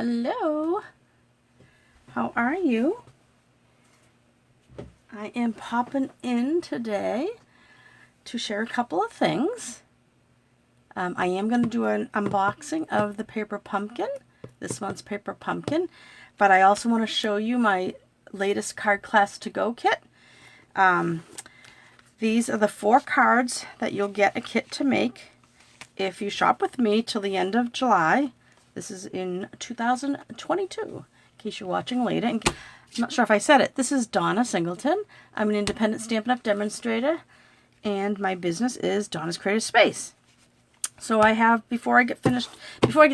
Hello. How are you? I am popping in today to share a couple of things. I am going to do an unboxing of the paper pumpkin, this month's paper pumpkin, but I also want to show you my latest card class to go kit. These are the 4 cards that you'll get a kit to make if you shop with me till the end of July. This is in 2022, in case you're watching later. And I'm not sure if I said it. This is Donna Singleton. I'm an independent Stampin' Up! Demonstrator, and my business is Donna's Creative Space. So I have, before I get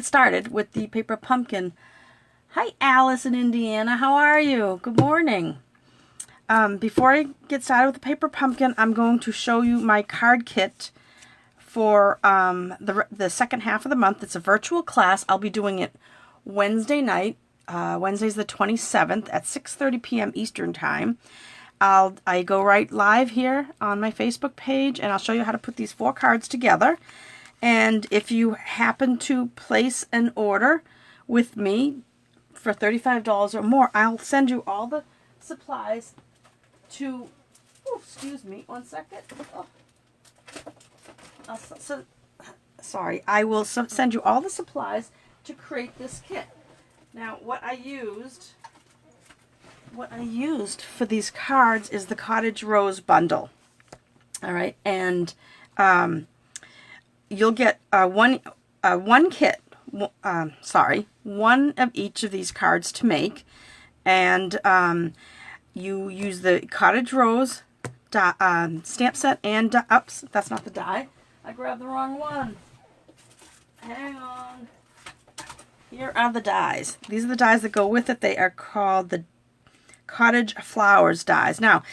started with the paper pumpkin. Hi, Alice in Indiana. How are you? Good morning. Before I get started with the paper pumpkin, I'm going to show you my card kit for the second half of the month. It's a virtual class. I'll be doing it Wednesday night. Wednesday's the 27th at 6:30 p.m. Eastern Time. I go right live here on my Facebook page, and I'll show you how to put these 4 cards together. And if you happen to place an order with me for $35 or more, I'll send you all the supplies to... Oh, excuse me, one second. Oh. Sorry, I will send you all the supplies to create this kit. Now, what I used for these cards is the Cottage Rose bundle. All right, and you'll get one kit. One of each of these cards to make, and you use the Cottage Rose stamp set and oops, that's not the die. I grabbed the wrong one. Hang on. Here are the dies. These are the dies that go with it. They are called the Cottage Flowers dies. Now,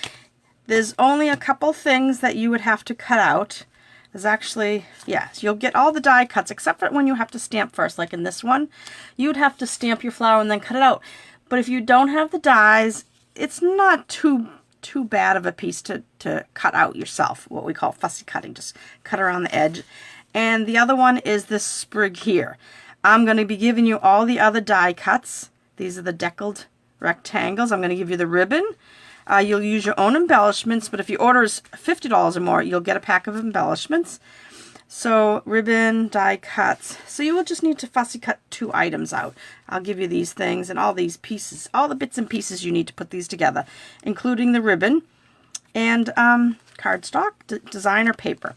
there's only a couple things that you would have to cut out. There's actually, yes, you'll get all the die cuts except for when you have to stamp first. Like in this one, you would have to stamp your flower and then cut it out. But if you don't have the dies, it's not too bad of a piece to cut out yourself, what we call fussy cutting. Just cut around the edge. And the other one is this sprig here. I'm going to be giving you all the other die cuts. These are the deckled rectangles. I'm going to give you the ribbon. You'll use your own embellishments, but if your order is $50 or more, you'll get a pack of embellishments. So ribbon, die cuts. So you will just need to fussy cut 2 items out. I'll give you these things and all these pieces, all the bits and pieces you need to put these together, including the ribbon and cardstock, designer paper.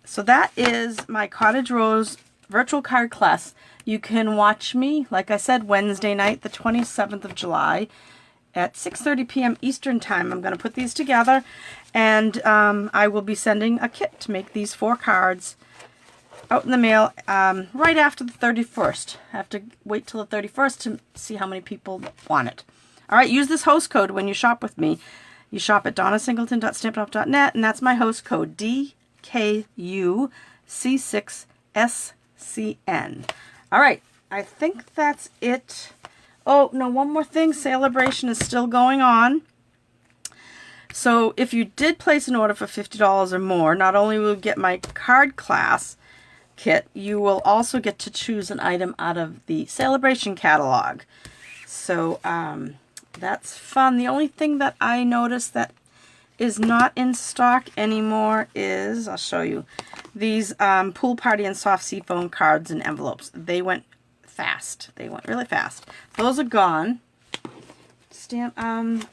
So that is my Cottage Rose virtual card class. You can watch me, like I said, Wednesday night, the 27th of July at 6:30 p.m. Eastern Time. I'm going to put these together, and I will be sending a kit to make these 4 cards out in the mail right after the 31st. I have to wait till the 31st to see how many people want it. All right, use this host code when you shop with me. You shop at donnasingleton.stampinup.net, and that's my host code, DKUC6SCN. All right, I think that's it. Oh, no, one more thing. Celebration is still going on. So if you did place an order for $50 or more, not only will you get my card class kit, you will also get to choose an item out of the Celebration catalog. So that's fun. The only thing that I noticed that is not in stock anymore is, I'll show you, these pool party and soft seafoam cards and envelopes. They went fast. They went really fast. Those are gone.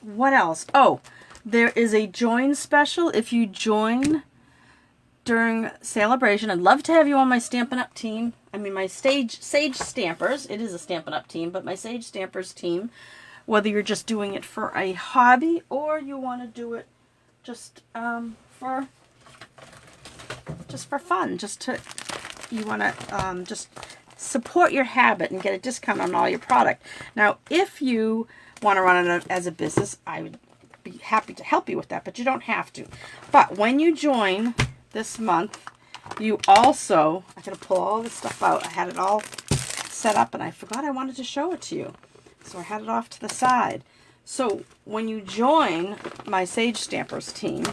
What else? Oh, there is a join special. If you join during Celebration, I'd love to have you on my Stampin' Up! Team. I mean, my Sage Stampers. It is a Stampin' Up! Team, but my Sage Stampers team. Whether you're just doing it for a hobby or you want to do it just for fun, you want to just support your habit and get a discount on all your product. Now, if you want to run it as a business, I would be happy to help you with that, but you don't have to. But when you join this month, you also, I gotta pull all this stuff out. I had it all set up and I forgot I wanted to show it to you. So I had it off to the side. So when you join my Sage Stampers team,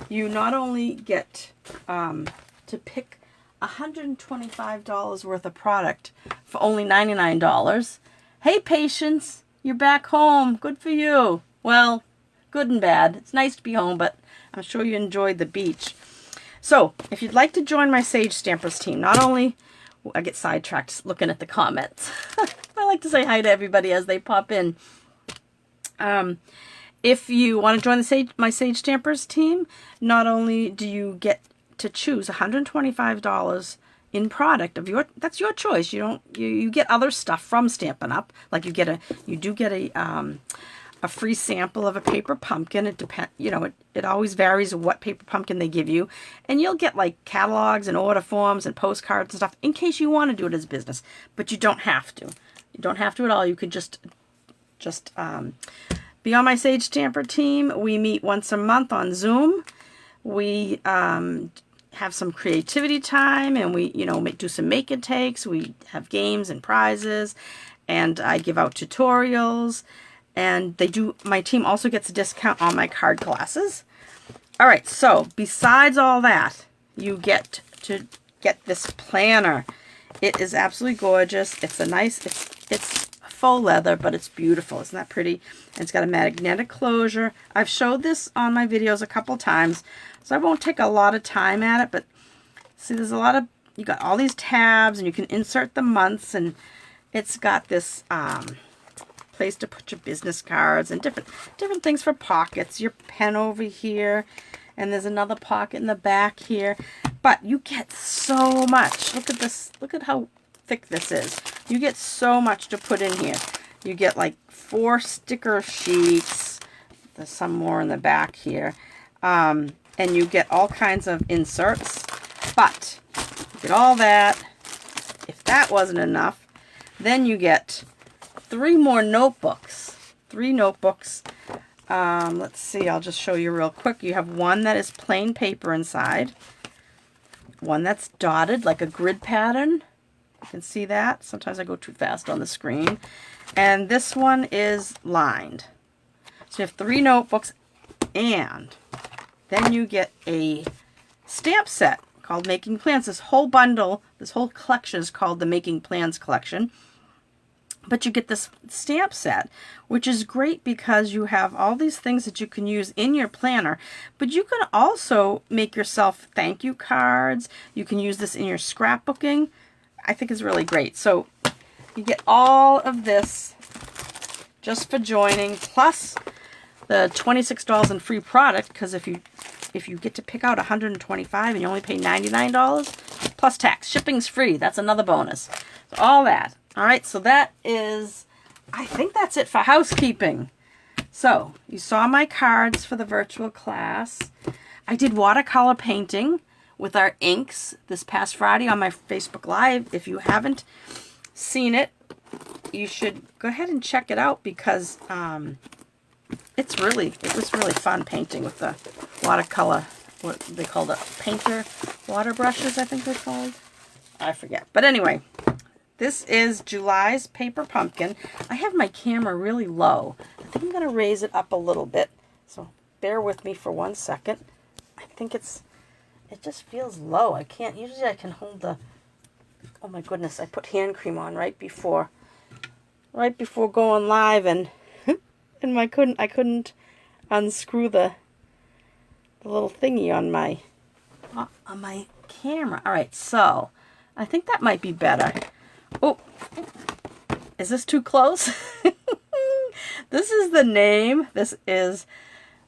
you not only get to pick $125 worth of product for only $99, Hey, Patience, you're back home. Good for you. Well, good and bad. It's nice to be home, but I'm sure you enjoyed the beach. So, if you'd like to join my Sage Stampers team, not only... I get sidetracked looking at the comments. I like to say hi to everybody as they pop in. If you want to join the my Sage Stampers team, not only do you get to choose $125 in product of that's your choice. You get other stuff from Stampin' Up. Like you do get a free sample of a paper pumpkin. It depends, it always varies what paper pumpkin they give you, and you'll get like catalogs and order forms and postcards and stuff in case you want to do it as business. But you don't have to. You don't have to at all. You could just be on my Sage Stamper team. We meet once a month on Zoom. We have some creativity time, and we do some make and takes. We have games and prizes, and I give out tutorials. And my team also gets a discount on my card classes. All right, so besides all that, you get to get this planner. It is absolutely gorgeous. It's it's faux leather, but it's beautiful. Isn't that pretty? And it's got a magnetic closure. I've showed this on my videos a couple times, so I won't take a lot of time at it, but see, there's you got all these tabs, and you can insert the months, and it's got this place to put your business cards and different things for pockets. Your pen over here, and there's another pocket in the back here. But you get so much. Look at this. Look at how thick this is. You get so much to put in here. You get like 4 sticker sheets. There's some more in the back here. And you get all kinds of inserts. But you get all that. If that wasn't enough, then you get 3 more notebooks. 3 notebooks. Let's see, I'll just show you real quick. You have one that is plain paper inside. One that's dotted like a grid pattern. You can see that. Sometimes I go too fast on the screen. And this one is lined. So you have 3 notebooks, and then you get a stamp set called Making Plans. This whole bundle, this whole collection is called the Making Plans collection. But you get this stamp set, which is great because you have all these things that you can use in your planner. But you can also make yourself thank you cards. You can use this in your scrapbooking. I think it's really great. So you get all of this just for joining, plus the $26 in free product, because if you get to pick out $125 and you only pay $99 plus tax, shipping's free. That's another bonus. So all that. All right, so I think that's it for housekeeping. So you saw my cards for the virtual class. I did watercolor painting with our inks this past Friday on my Facebook Live. If you haven't seen it, you should go ahead and check it out, because it was really fun painting with the watercolor, what they call the painter water brushes, I think they're called. I forget. But anyway, this is July's paper pumpkin. I have my camera really low. I think I'm going to raise it up a little bit. So bear with me for 1 second. I think it just feels low. Usually I can hold the, oh my goodness, I put hand cream on right before going live, and I couldn't unscrew the little thingy on my camera. All right, so I think that might be better. Oh, is this too close? This is the name. This is,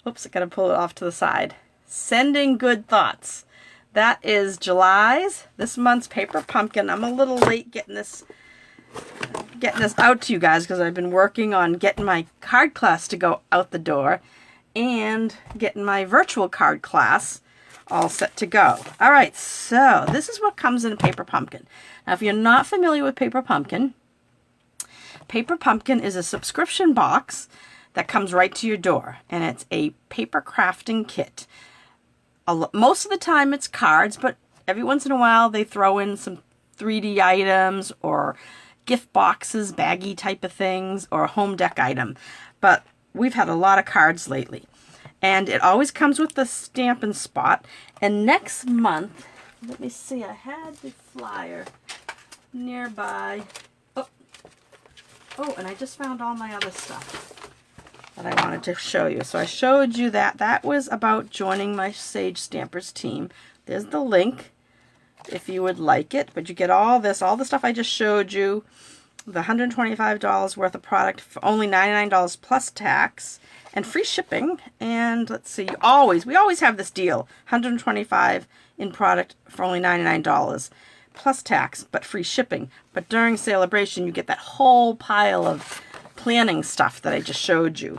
oops, I gotta pull it off to the side. Sending Good Thoughts. That is this month's paper pumpkin. I'm a little late getting this out to you guys, because I've been working on getting my card class to go out the door and getting my virtual card class all set to go. All right, so this is what comes in a paper pumpkin. Now, if you're not familiar with paper pumpkin is a subscription box that comes right to your door, and it's a paper crafting kit. Most of the time it's cards, but every once in a while they throw in some 3D items or gift boxes, baggy type of things, or a home deck item. But we've had a lot of cards lately. And it always comes with the Stampin' spot. And next month, let me see, I had the flyer nearby. Oh, Oh, and I just found all my other stuff that I wanted to show you. So I showed you that. That was about joining my Sage Stampers team. There's the link if you would like it. But you get all this, all the stuff I just showed you. The $125 worth of product for only $99 plus tax and free shipping. And let's see, we always have this deal. $125 in product for only $99 plus tax, but free shipping. But during Celebration, you get that whole pile of planning stuff that I just showed you.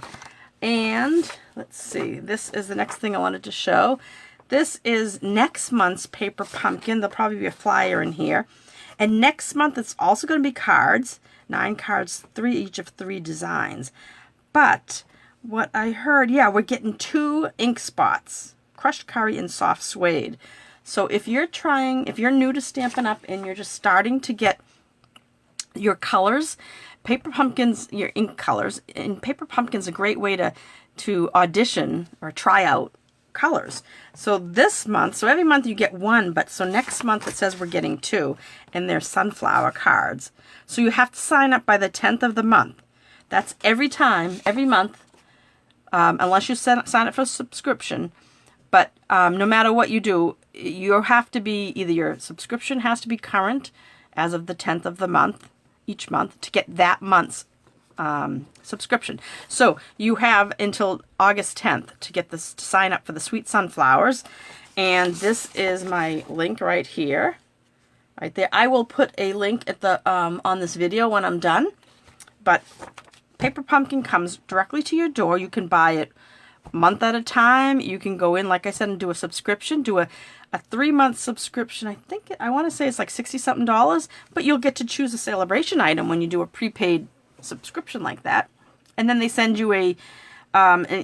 And let's see, this is the next thing I wanted to show. This is next month's Paper Pumpkin. There'll probably be a flyer in here. And next month it's also going to be cards, 9 cards, 3 each of 3 designs. But what I heard, yeah, we're getting 2 ink spots, crushed curry and soft suede. So if you're new to Stampin' Up and you're just starting to get your colors, Paper Pumpkins, your ink colors, and Paper Pumpkin's a great way to audition or try out colors. So this month, so every month you get 1, but so next month it says we're getting 2, and they're sunflower cards. So you have to sign up by the 10th of the month. That's every month, unless you sign up for a subscription. But no matter what you do, you have to be, either your subscription has to be current as of the 10th of the month, each month, to get that month's subscription. So you have until August 10th to get this, to sign up for the Sweet Sunflowers. And this is my link right here, right there. I will put a link at the on this video when I'm done. But Paper Pumpkin comes directly to your door. You can buy it a month at a time. You can go in, like I said, and do a subscription, do a 3-month subscription. I want to say it's like $60-something, but you'll get to choose a celebration item when you do a prepaid subscription like that. And then they send you an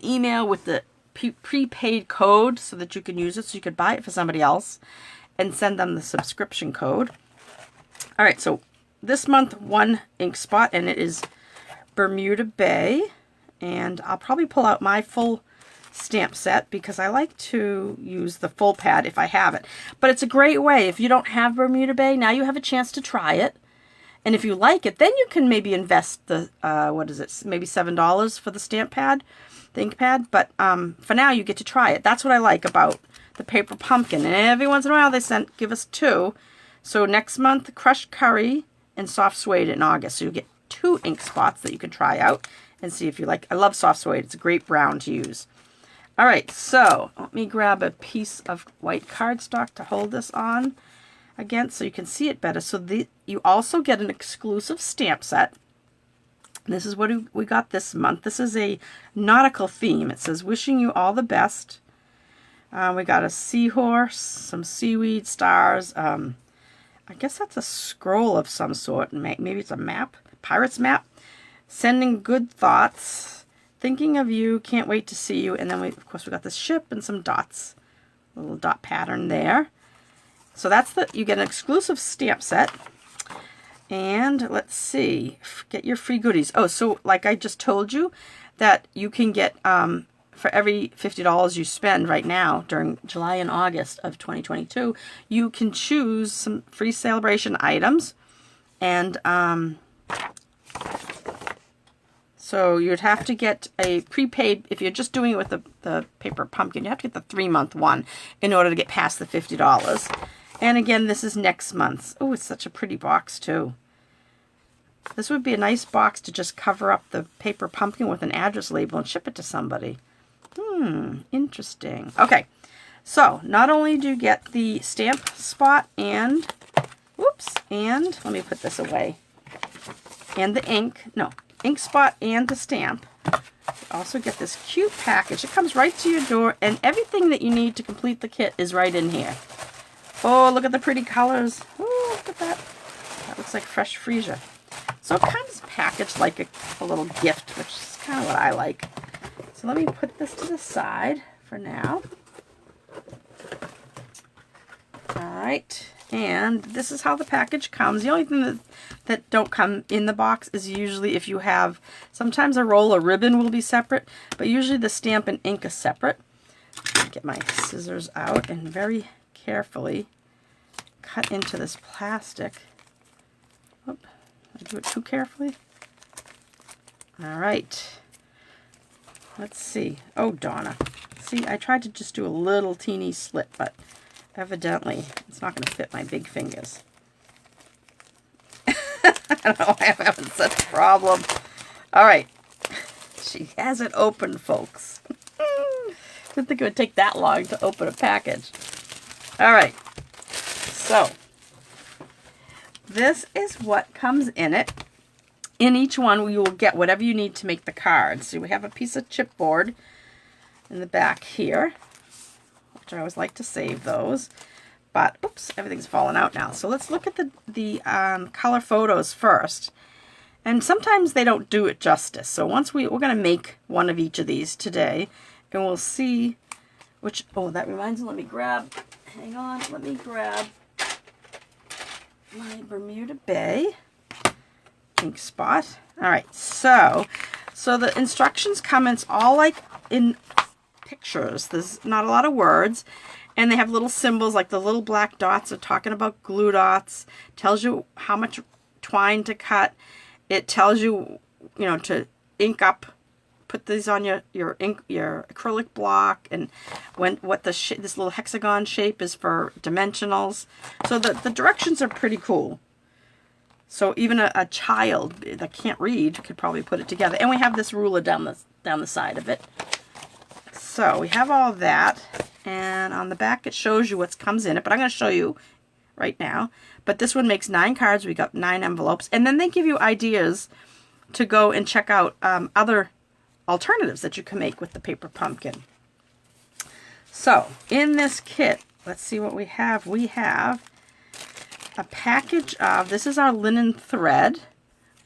email with the prepaid code so that you can use it, so you could buy it for somebody else and send them the subscription code. All right, so this month, 1 ink spot, and it is Bermuda Bay. And I'll probably pull out my full stamp set because I like to use the full pad if I have it. But it's a great way. If you don't have Bermuda Bay, now you have a chance to try it. And if you like it, then you can maybe invest the, what is it, maybe $7 for the stamp pad, the ink pad. But for now, you get to try it. That's what I like about the Paper Pumpkin. And every once in a while, they give us 2. So next month, crushed curry and soft suede in August. So you get 2 ink spots that you can try out and see if you like. I love soft suede. It's a great brown to use. All right, so let me grab a piece of white cardstock to hold this on again so you can see it better. So you also get an exclusive stamp set. This is what we got this month. This is a nautical theme. It says, wishing you all the best. We got a seahorse, some seaweed, stars. I guess that's a scroll of some sort. Maybe it's a map, pirate's map. Sending good thoughts. Thinking of you, can't wait to see you. And then of course we got this ship and some dots, a little dot pattern there. So that's you get an exclusive stamp set. And let's see, get your free goodies. Oh, so like I just told you, that you can get for every $50 you spend right now during July and August of 2022, you can choose some free celebration items. And so you'd have to get a prepaid, if you're just doing it with the Paper Pumpkin, you have to get the 3-month one in order to get past the $50. And again, this is next month's. Oh, it's such a pretty box too. This would be a nice box to just cover up the Paper Pumpkin with an address label and ship it to somebody. Interesting. Okay, so not only do you get the stamp spot and, and let me put this away, and the ink spot and the stamp. You also get this cute package. It comes right to your door, and everything that you need to complete the kit is right in here. Oh, look at the pretty colors. Oh, look at that. That looks like fresh freesia. So it comes packaged like a little gift, which is kind of what I like. So let me put this to the side for now. All right. And this is how the package comes. The only thing that don't come in the box is usually if you have, sometimes a roll of ribbon will be separate, but usually the stamp and ink is separate. Get my scissors out and very carefully cut into this plastic. Oop, did I do it too carefully? All right. Let's see. Oh, Donna. See, I tried to just do a little teeny slit, but evidently it's not going to fit my big fingers. I don't know why I'm having such a problem. All right. She has it open, folks. Didn't think it would take that long to open a package. All right. So, this is what comes in it. In each one, you will get whatever you need to make the cards. So we have a piece of chipboard in the back here, which I always like to save those. But, oops, everything's fallen out now. So let's look at the color photos first. And sometimes they don't do it justice. So once we're going to make one of each of these today, and we'll see which, oh, that reminds me, let me grab my Bermuda Bay ink spot. All right, so the instructions come, it's all like in pictures. There's not a lot of words, and they have little symbols, like the little black dots are talking about glue dots. Tells you how much twine to cut. It tells you, you know, to ink up, put these on your acrylic block, and what this little hexagon shape is for dimensionals. So the directions are pretty cool. So even a child that can't read could probably put it together. And we have this ruler down the side of it. So we have all that, and on the back it shows you what comes in it, but I'm going to show you right now. But this one makes 9 cards. We got 9 envelopes, and then they give you ideas to go and check out other alternatives that you can make with the paper pumpkin. So in this kit, let's see what we have. We have a package of, this is our linen thread,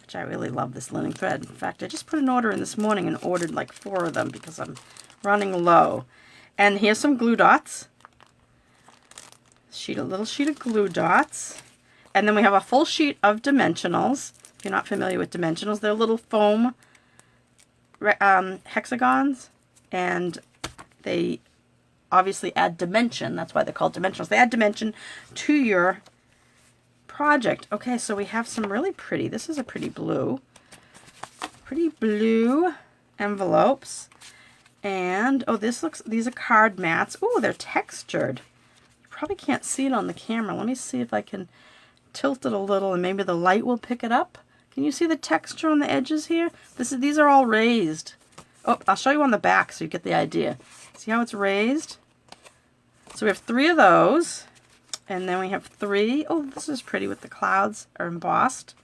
which I really love this linen thread. In fact, I just put an order in this morning and ordered like 4 of them because I'm running low. And here's some glue dots. A little sheet of glue dots. And then we have a full sheet of dimensionals. If you're not familiar with dimensionals, they're little foam hexagons, and they obviously add dimension. That's why they're called dimensionals. They add dimension to your project. Okay, so we have some really pretty, this is a pretty blue envelopes. And oh, these are card mats. Oh, they're textured. You probably can't see it on the camera. Let me see if I can tilt it a little and maybe the light will pick it up. Can you see the texture on the edges here? These are all raised. Oh, I'll show you on the back so you get the idea. See how it's raised? So we have 3 of those. And then we have 3. Oh, this is pretty with the clouds are embossed.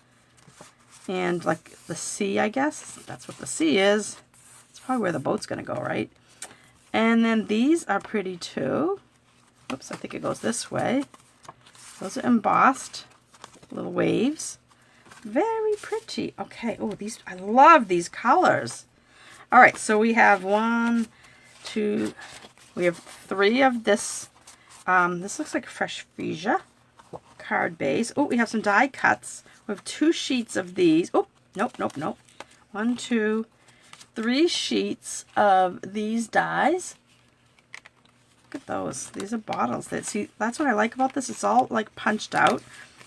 And like the sea, I guess. That's what the sea is. It's probably where the boat's going to go, right? And then these are pretty too. Oops, I think it goes this way. Those are embossed. Little waves. Very pretty. Okay. Oh, I love these colors. All right. So we have 1, 2, we have 3 of this. This looks like fresh freesia card base. Oh, we have some die cuts. We have 2 sheets of these. Oh, nope. 1, 2, 3 sheets of these dies. Look at those. These are bottles. See, that's what I like about this. It's all like punched out.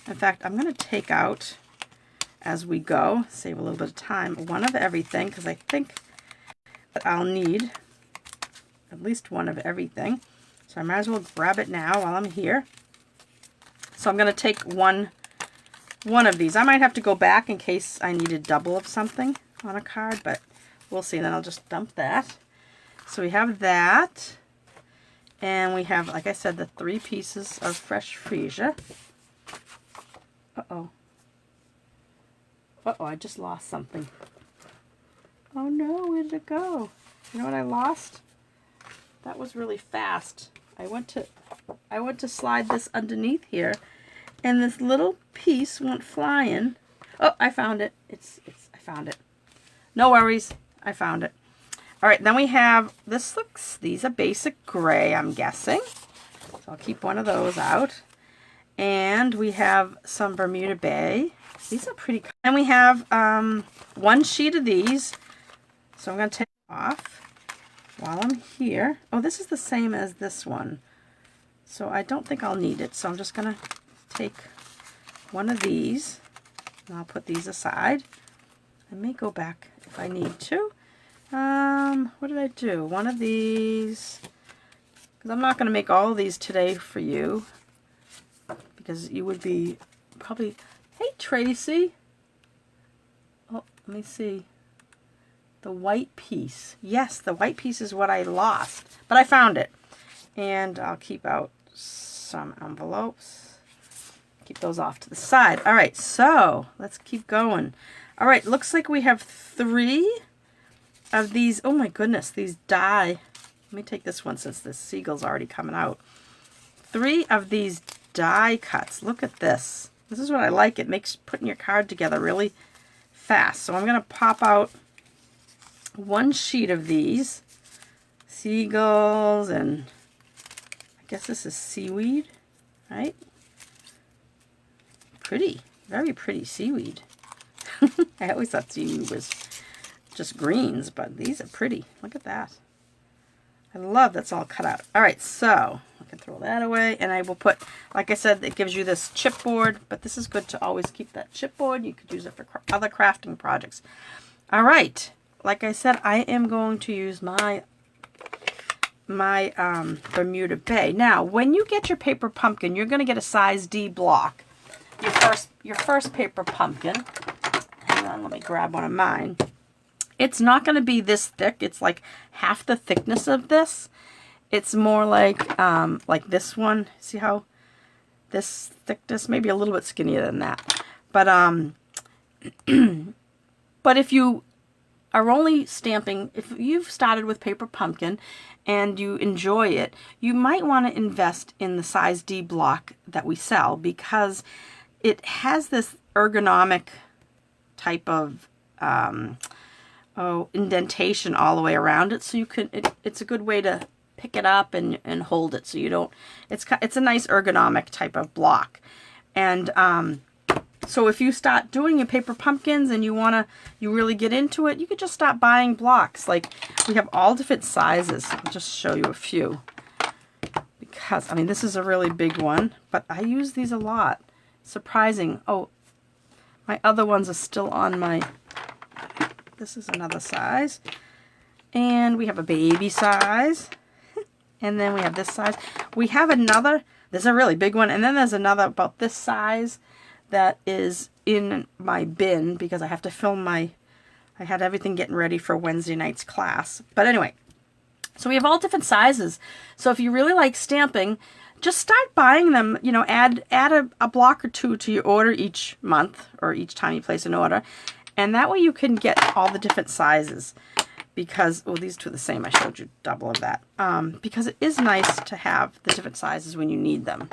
In fact, I'm going to take out, as we go, save a little bit of time, 1 of everything, because I think that I'll need at least 1 of everything. So I might as well grab it now while I'm here. So I'm going to take one of these. I might have to go back in case I need a double of something on a card, but we'll see. Then I'll just dump that. So we have that. And we have, like I said, the 3 pieces of fresh freesia. Uh-oh. Uh-oh, I just lost something. Oh no, where did it go? You know what I lost? That was really fast. I went to slide this underneath here, and this little piece went flying. Oh, I found it. I found it. No worries. I found it. All right, then we have, these are basic gray, I'm guessing. So I'll keep one of those out. And we have some Bermuda Bay. These are pretty cool. And we have 1 sheet of these. So I'm going to take it off while I'm here. Oh, this is the same as this one. So I don't think I'll need it. So I'm just going to take 1 of these. And I'll put these aside. I may go back if I need to. What did I do? One of these, because I'm not going to make all of these today for you, because you would be probably, hey Tracy, oh, let me see, the white piece. Yes, the white piece is what I lost, but I found it. And I'll keep out some envelopes. Keep those off to the side. All right, so let's keep going. All right, looks like we have 3 of these. Oh my goodness, these die. Let me take this one since the seagull's already coming out. 3 of these die cuts. Look at this. This is what I like. It makes putting your card together really fast. So I'm going to pop out 1 sheet of these. Seagulls, and I guess this is seaweed, right? Pretty. Very pretty seaweed. I always thought seaweed was just greens, but these are pretty. Look at that. I love that's all cut out. All right, so I can throw that away, and I will put, like I said, it gives you this chipboard, but this is good to always keep that chipboard. You could use it for other crafting projects. All right, like I said, I am going to use my Bermuda Bay. Now, when you get your paper pumpkin, you're going to get a size D block. Your first paper pumpkin. Hang on, let me grab one of mine. It's not going to be this thick. It's like half the thickness of this. It's more like this one. See how this thickness, maybe a little bit skinnier than that. But but if you are only stamping, if you've started with paper pumpkin and you enjoy it, you might want to invest in the size D block that we sell, because it has this ergonomic type of indentation all the way around it, so you can, it's a good way to pick it up and hold it, so you don't, it's a nice ergonomic type of block. And so if you start doing your paper pumpkins and you really get into it, you could just start buying blocks. Like, we have all different sizes. I'll just show you a few, because I mean, this is a really big one, but I use these a lot. Surprising. Oh, my other ones are still on my, this is another size, and we have a baby size, and then we have this size. We have another, there's a really big one, and then there's another about this size that is in my bin because I have to film I had everything getting ready for Wednesday night's class. But anyway, so we have all different sizes. So if you really like stamping, just start buying them, you know, add a block or 2 to your order each month or each time you place an order. And that way you can get all the different sizes, because, oh, these 2 are the same. I showed you double of that. Because it is nice to have the different sizes when you need them.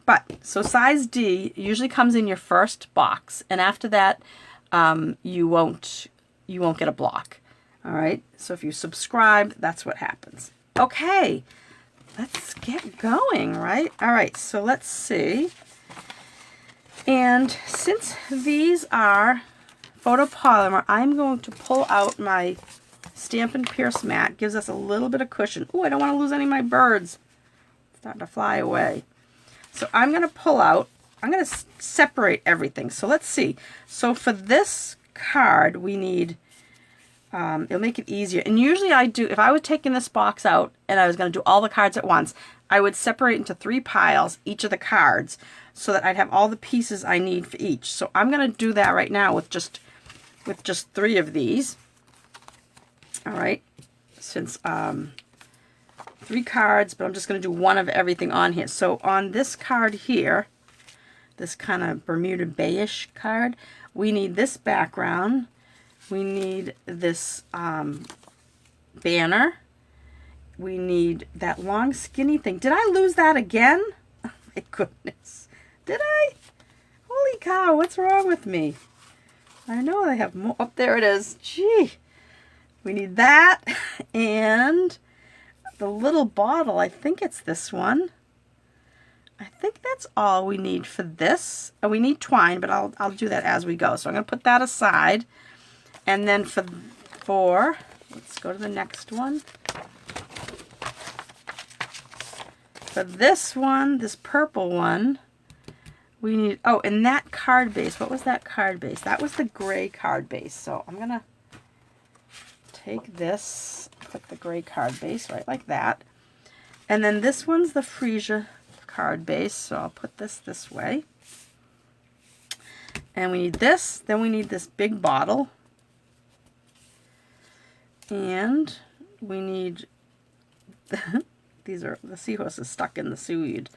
But, so size D usually comes in your first box, and after that, you won't get a block. All right, so if you subscribe, that's what happens. Okay, let's get going, right? All right, so let's see. And since these are photopolymer, I'm going to pull out my Stampin' Pierce mat. Gives us a little bit of cushion. Oh, I don't want to lose any of my birds. Starting to fly away. So I'm going to pull out, I'm going to separate everything. So let's see. So for this card, we need, it'll make it easier. And usually I do, if I was taking this box out and I was going to do all the cards at once, I would separate into 3 piles each of the cards so that I'd have all the pieces I need for each. So I'm going to do that right now with just 3 of these. All right. Since 3 cards, but I'm just going to do 1 of everything on here. So on this card here, this kind of Bermuda Bay-ish card, we need this background. We need this banner. We need that long skinny thing. Did I lose that again? Oh my goodness. Did I? Holy cow, what's wrong with me? I know I have more. Oh, there it is. Gee. We need that, and the little bottle, I think it's this one. I think that's all we need for this. Oh, we need twine, but I'll do that as we go. So I'm going to put that aside. And then for let's go to the next one. For this one, this purple one, we need, oh, and that card base. What was that card base? That was the gray card base. So I'm going to take this, put the gray card base right like that. And then this one's the freesia card base, so I'll put this way. And we need this, then we need this big bottle. And we need, these are, the seahorse is stuck in the seaweed.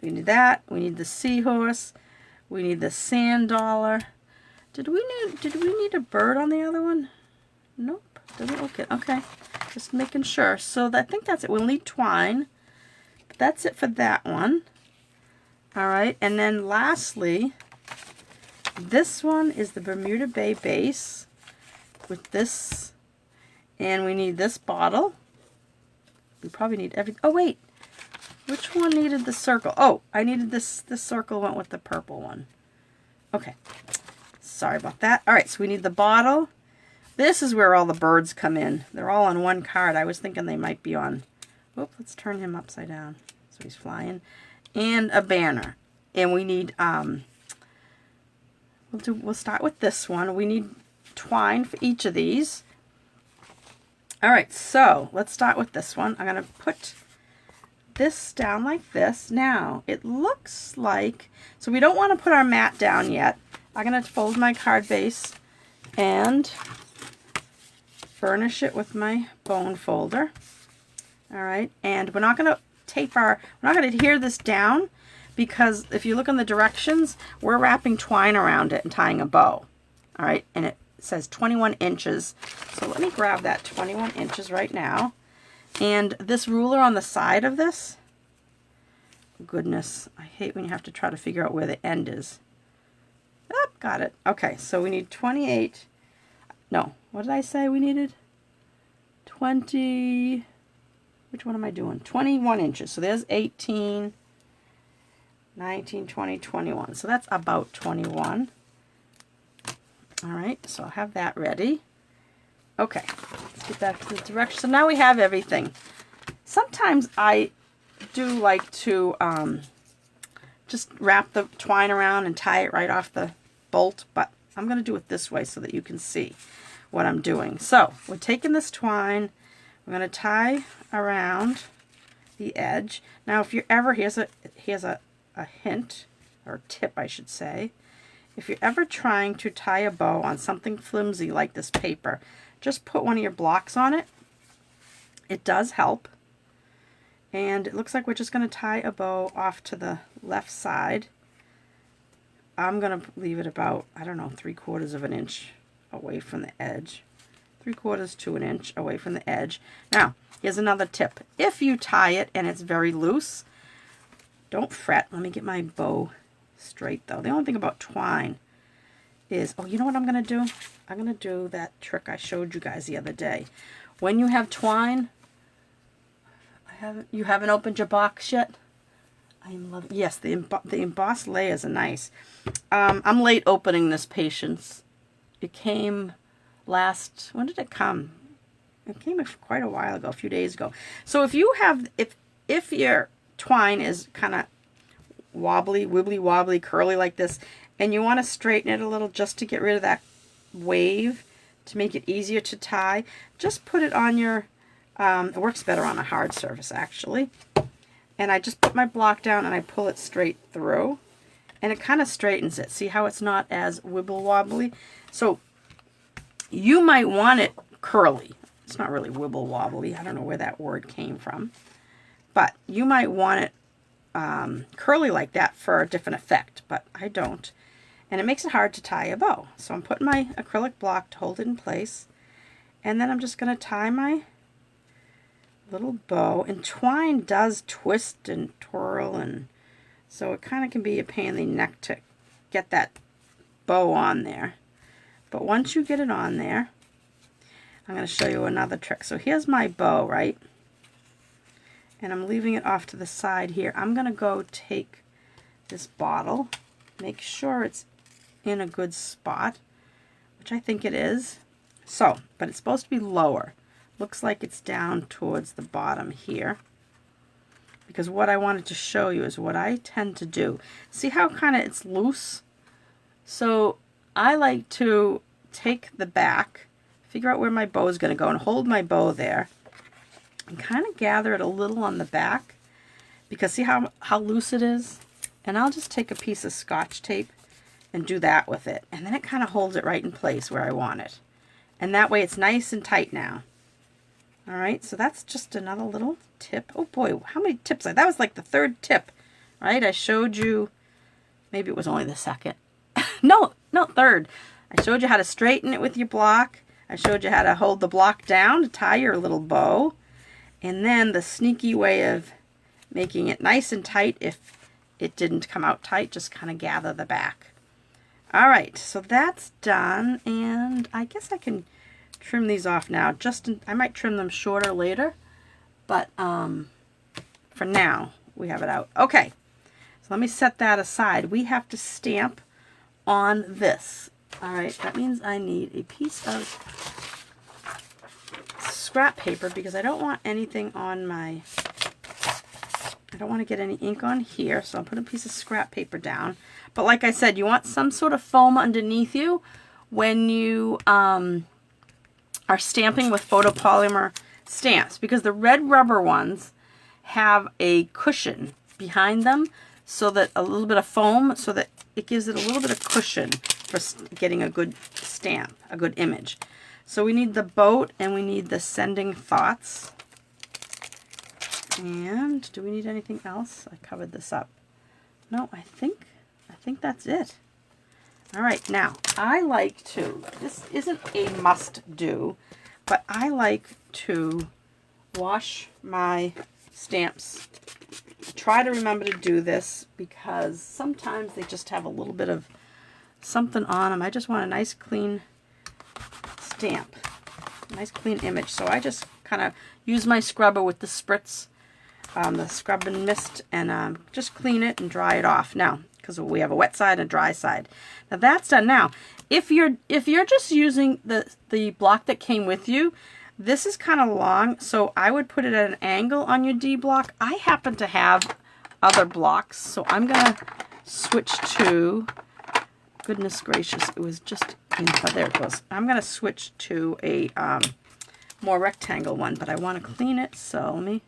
We need that, we need the seahorse, we need the sand dollar. Did we need a bird on the other one? Nope, doesn't look it. Okay, just making sure. So I think that's it. We'll need twine. But that's it for that one. All right, and then lastly, this one is the Bermuda Bay Base with this, and we need this bottle. We probably need everything. Oh wait, which one needed the circle? Oh, I needed this. This circle went with the purple one. Okay, sorry about that. All right, so we need the bottle. This is where all the birds come in. They're all on one card. I was thinking they might be on. Whoop, let's turn him upside down so he's flying. And a banner. And we need we'll start with this one. We need twine for each of these. All right, so let's start with this one. I'm going to put this down like this. Now, it looks like, so we don't want to put our mat down yet. I'm going to fold my card base and burnish it with my bone folder. All right, and we're not going to we're not going to adhere this down, because if you look in the directions, we're wrapping twine around it and tying a bow. All right, and it says 21 inches. So let me grab that 21 inches right now. And this ruler on the side of this, goodness, I hate when you have to try to figure out where the end is. Oh, got it. Okay, so we need 28. No, what did I say we needed? 20, which one am I doing? 21 inches. So there's 18, 19, 20, 21. So that's about 21. All right, so I'll have that ready. Okay, let's get back to the direction. So now we have everything. Sometimes I do like to just wrap the twine around and tie it right off the bolt, but I'm going to do it this way so that you can see what I'm doing. So we're taking this twine, we're going to tie around the edge. Now if you're ever, here's a hint, or tip I should say. If you're ever trying to tie a bow on something flimsy like this paper, just put one of your blocks on it. It does help. And it looks like we're just going to tie a bow off to the left side. I'm going to leave it about, I don't know, 3/4 of an inch away from the edge. 3/4 to an inch away from the edge. Now, here's another tip. If you tie it and it's very loose, don't fret. Let me get my bow straight though. The only thing about twine is, oh, you know what I'm going to do? I'm going to do that trick I showed you guys the other day. When you have twine, you haven't opened your box yet? I am loving, yes, the embossed layers are nice. I'm late opening this, Patience. It came last, when did it come? It came quite a while ago, a few days ago. So if you have, if your twine is kind of wobbly, wibbly wobbly, curly like this, and you want to straighten it a little just to get rid of that wave, to make it easier to tie, just put it on your, it works better on a hard surface actually. And I just put my block down and I pull it straight through, and it kind of straightens it. See how it's not as wibble wobbly? So you might want it curly. It's not really wibble wobbly. I don't know where that word came from. But you might want it curly like that for a different effect, but I don't. And it makes it hard to tie a bow. So I'm putting my acrylic block to hold it in place. And then I'm just going to tie my little bow. And twine does twist and twirl, and so it kind of can be a pain in the neck to get that bow on there. But once you get it on there, I'm going to show you another trick. So here's my bow, right? And I'm leaving it off to the side here. I'm going to go take this bottle, make sure it's in a good spot, which I think it is. So, but it's supposed to be lower. Looks like it's down towards the bottom here. Because what I wanted to show you is what I tend to do. See how kind of it's loose? So I like to take the back, figure out where my bow is going to go and hold my bow there. And kind of gather it a little on the back. Because see how loose it is? And I'll just take a piece of Scotch tape and do that with it. And then it kind of holds it right in place where I want it. And that way it's nice and tight now. All right, so that's just another little tip. Oh boy, how many tips? That was like the third tip, right? I showed you, maybe it was only the second. No, third. I showed you how to straighten it with your block. I showed you how to hold the block down to tie your little bow. And then the sneaky way of making it nice and tight. If it didn't come out tight, just kind of gather the back. All right, so that's done. And I guess I can trim these off now. I might trim them shorter later. But for now, we have it out. Okay, so let me set that aside. We have to stamp on this. All right, that means I need a piece of scrap paper because I don't want anything on my, I don't want to get any ink on here, so I'll put a piece of scrap paper down. But like I said, you want some sort of foam underneath you when you are stamping with photopolymer stamps, because the red rubber ones have a cushion behind them, so that a little bit of foam, so that it gives it a little bit of cushion for getting a good stamp, a good image. So we need the boat and we need the sending thoughts. And do we need anything else? I covered this up. No, I think that's it. All right, now I like to, this isn't a must do, but I like to wash my stamps. Try to remember to do this because sometimes they just have a little bit of something on them. I just want a nice clean stamp, nice clean image. So I just kind of use my scrubber with the spritz, the scrub and mist, and just clean it and dry it off now, because we have a wet side and a dry side. Now that's done. Now if you're just using the block that came with you, this is kind of long, so I would put it at an angle on your D block. I happen to have other blocks, so I'm going to switch to, goodness gracious, it was just, there it goes. I'm going to switch to a more rectangle one, but I want to clean it, so let me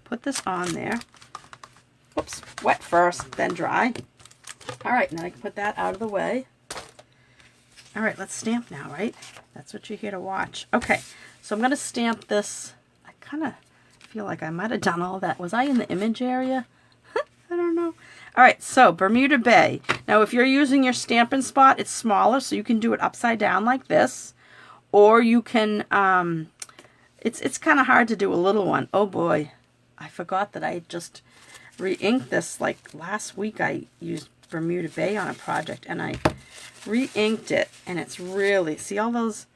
put this on there. Whoops, wet first, then dry. All right, now I can put that out of the way. All right, let's stamp now, right? That's what you're here to watch. Okay, so I'm going to stamp this. I kind of feel like I might have done all that. Was I in the image area? I don't know. All right, so Bermuda Bay. Now, if you're using your Stampin' spot, it's smaller, so you can do it upside down like this. Or you can, it's kind of hard to do a little one. Oh boy, I forgot that I just re-inked this. Like last week I used Bermuda Bay on a project, and I re-inked it, and it's really, see all those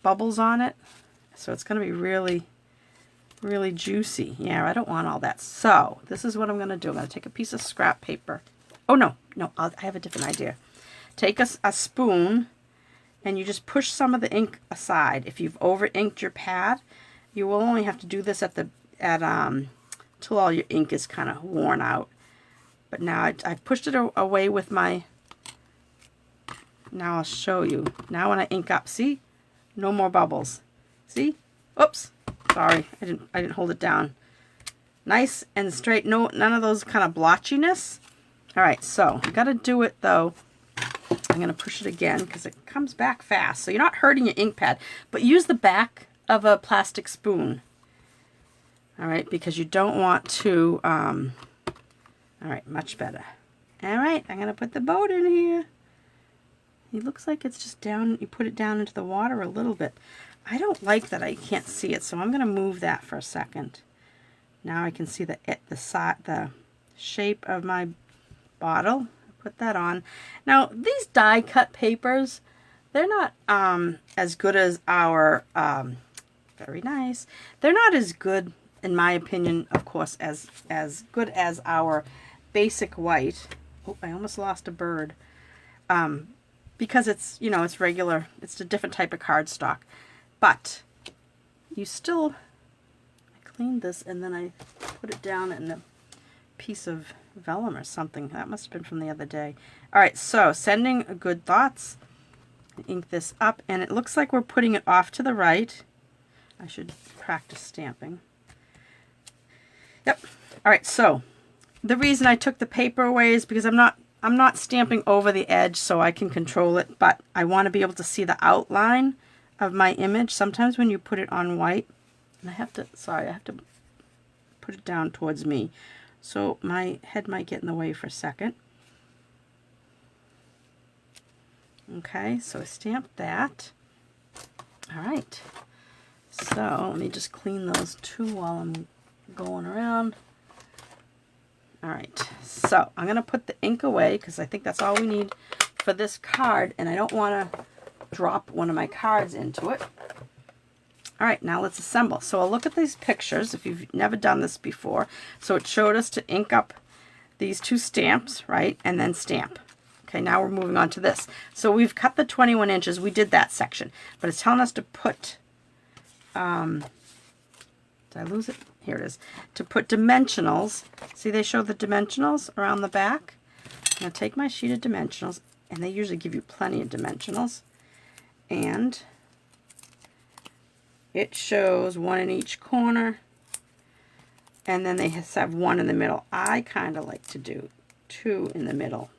bubbles on it? So it's going to be really, really juicy. Yeah, I don't want all that. So this is what I'm going to do. I'm going to take a piece of scrap paper. Oh, no, I have a different idea. Take a spoon, and you just push some of the ink aside. If you've over-inked your pad, you will only have to do this till all your ink is kind of worn out. But now I pushed it away with my, now I'll show you. Now when I ink up, see? No more bubbles. See? Oops. Sorry, I didn't hold it down. Nice and straight. No, none of those kind of blotchiness. All right, so I got to do it though. I'm going to push it again because it comes back fast. So you're not hurting your ink pad, but use the back of a plastic spoon. All right, because you don't want to, all right, much better. All right, I'm going to put the boat in here. It looks like it's just down, you put it down into the water a little bit. I don't like that I can't see it, so I'm going to move that for a second. Now I can see the shape of my bottle. Put that on. Now, these die cut papers, they're not as good as our, very nice. They're not as good, in my opinion, of course, as good as our basic white. Oh, I almost lost a bird. Because it's, you know, it's regular, it's a different type of cardstock. But you still, I cleaned this and then I put it down in a piece of vellum or something. That must have been from the other day. All right, so sending good thoughts. ink this up, and it looks like we're putting it off to the right. I should practice stamping. Yep. All right, so the reason I took the paper away is because I'm not stamping over the edge so I can control it, but I want to be able to see the outline of my image. Sometimes when you put it on white, and I have to put it down towards me, so my head might get in the way for a second. Okay, so I stamped that. All right, so let me just clean those two while I'm going around. All right, so I'm going to put the ink away because I think that's all we need for this card, and I don't want to drop one of my cards into it. All right, now let's assemble. So I'll look at these pictures if you've never done this before. So it showed us to ink up these two stamps, right, and then stamp. Okay, now we're moving on to this. So we've cut the 21 inches. We did that section, but it's telling us to put, did I lose it? Here it is. To put dimensionals. See, they show the dimensionals around the back. I'm going to take my sheet of dimensionals, and they usually give you plenty of dimensionals. And it shows one in each corner, and then they have one in the middle. I kind of like to do two in the middle.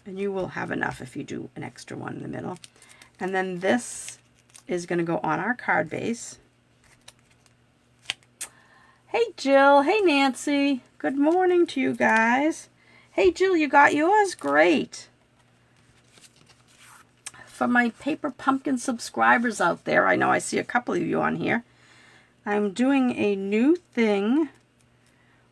And you will have enough if you do an extra one in the middle. And then this is going to go on our card base. Hey Jill, hey Nancy, good morning to you guys. Hey Jill, you got yours? Great. For my Paper Pumpkin subscribers out there, I know I see a couple of you on here. I'm doing a new thing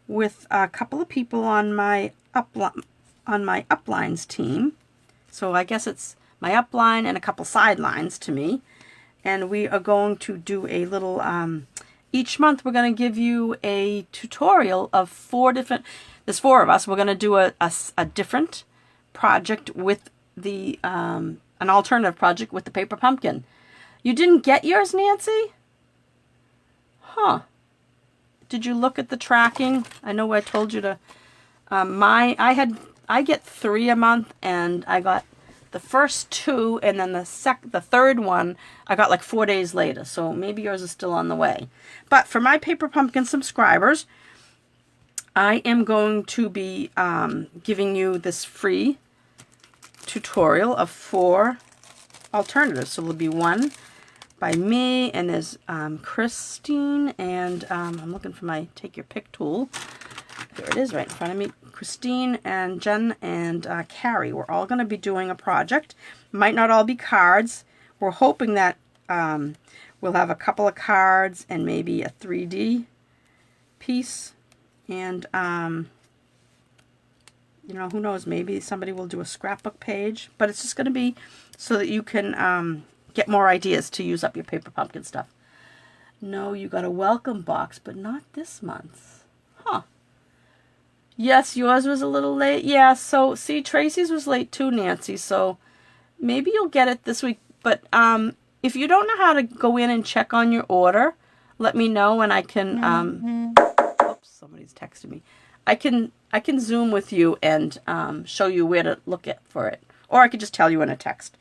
with a couple of people on my uplines team. So I guess it's my upline and a couple sidelines to me. And we are going to do a little, each month we're going to give you a tutorial of there's 4 of us. We're going to do a different project with the, an alternative project with the Paper Pumpkin. You didn't get yours, Nancy? Huh. Did you look at the tracking? I know I told you to, I get 3 a month, and I got the first 2, and then the third one I got like 4 days later. So maybe yours is still on the way. But for my Paper Pumpkin subscribers, I am going to be giving you this free tutorial of 4 alternatives. So there'll be one by me, and there's Christine, and I'm looking for my take your pick tool. There it is right in front of me. Christine and Jen and Carrie. We're all going to be doing a project. Might not all be cards. We're hoping that we'll have a couple of cards and maybe a 3D piece. And, you know, who knows, maybe somebody will do a scrapbook page. But it's just going to be so that you can get more ideas to use up your Paper Pumpkin stuff. No, you got a welcome box, but not this month. Huh. Yes, yours was a little late. Yeah, so, see, Tracy's was late too, Nancy. So, maybe you'll get it this week. But if you don't know how to go in and check on your order, let me know, and I can... oops, somebody's texting me. I can Zoom with you and show you where to look for it. Or I could just tell you in a text.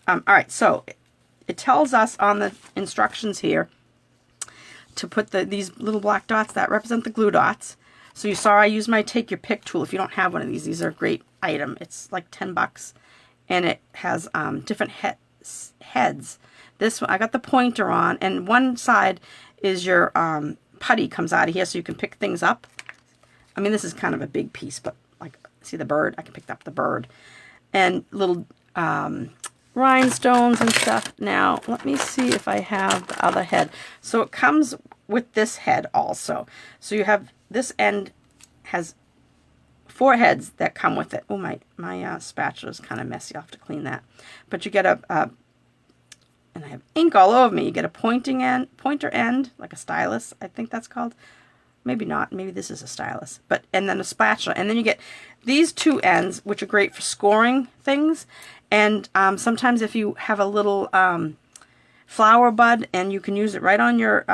All right, so it tells us on the instructions here to put these little black dots that represent the glue dots. So you saw I used my Take Your Pick tool. If you don't have one of these are a great item. It's like $10, and it has different heads. This one, I got the pointer on, and one side is your putty comes out of here, so you can pick things up. I mean, this is kind of a big piece, but like, see the bird? I can pick up the bird. And little rhinestones and stuff. Now, let me see if I have the other head. So it comes with this head also. So you have... This end has 4 heads that come with it. Oh, my spatula is kind of messy. I'll have to clean that. But you get and I have ink all over me. You get a pointer end, like a stylus, I think that's called. Maybe not. Maybe this is a stylus. And then a spatula. And then you get these 2 ends, which are great for scoring things. And sometimes if you have a little flower bud, and you can use it right on your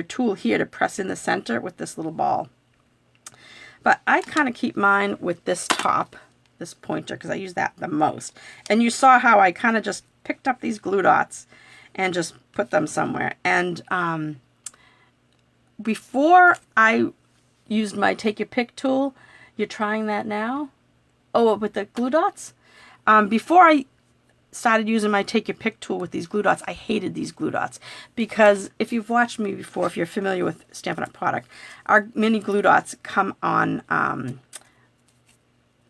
tool here to press in the center with this little ball. But I kind of keep mine with this top. this pointer because I use that the most. And you saw how I kind of just picked up these glue dots and just put them somewhere. And before I used my Take Your Pick tool, you're trying that now? Oh, with the glue dots? Before I started using my Take Your Pick tool with these glue dots, I hated these glue dots because if you've watched me before, if you're familiar with Stampin' Up! Product, our mini glue dots come on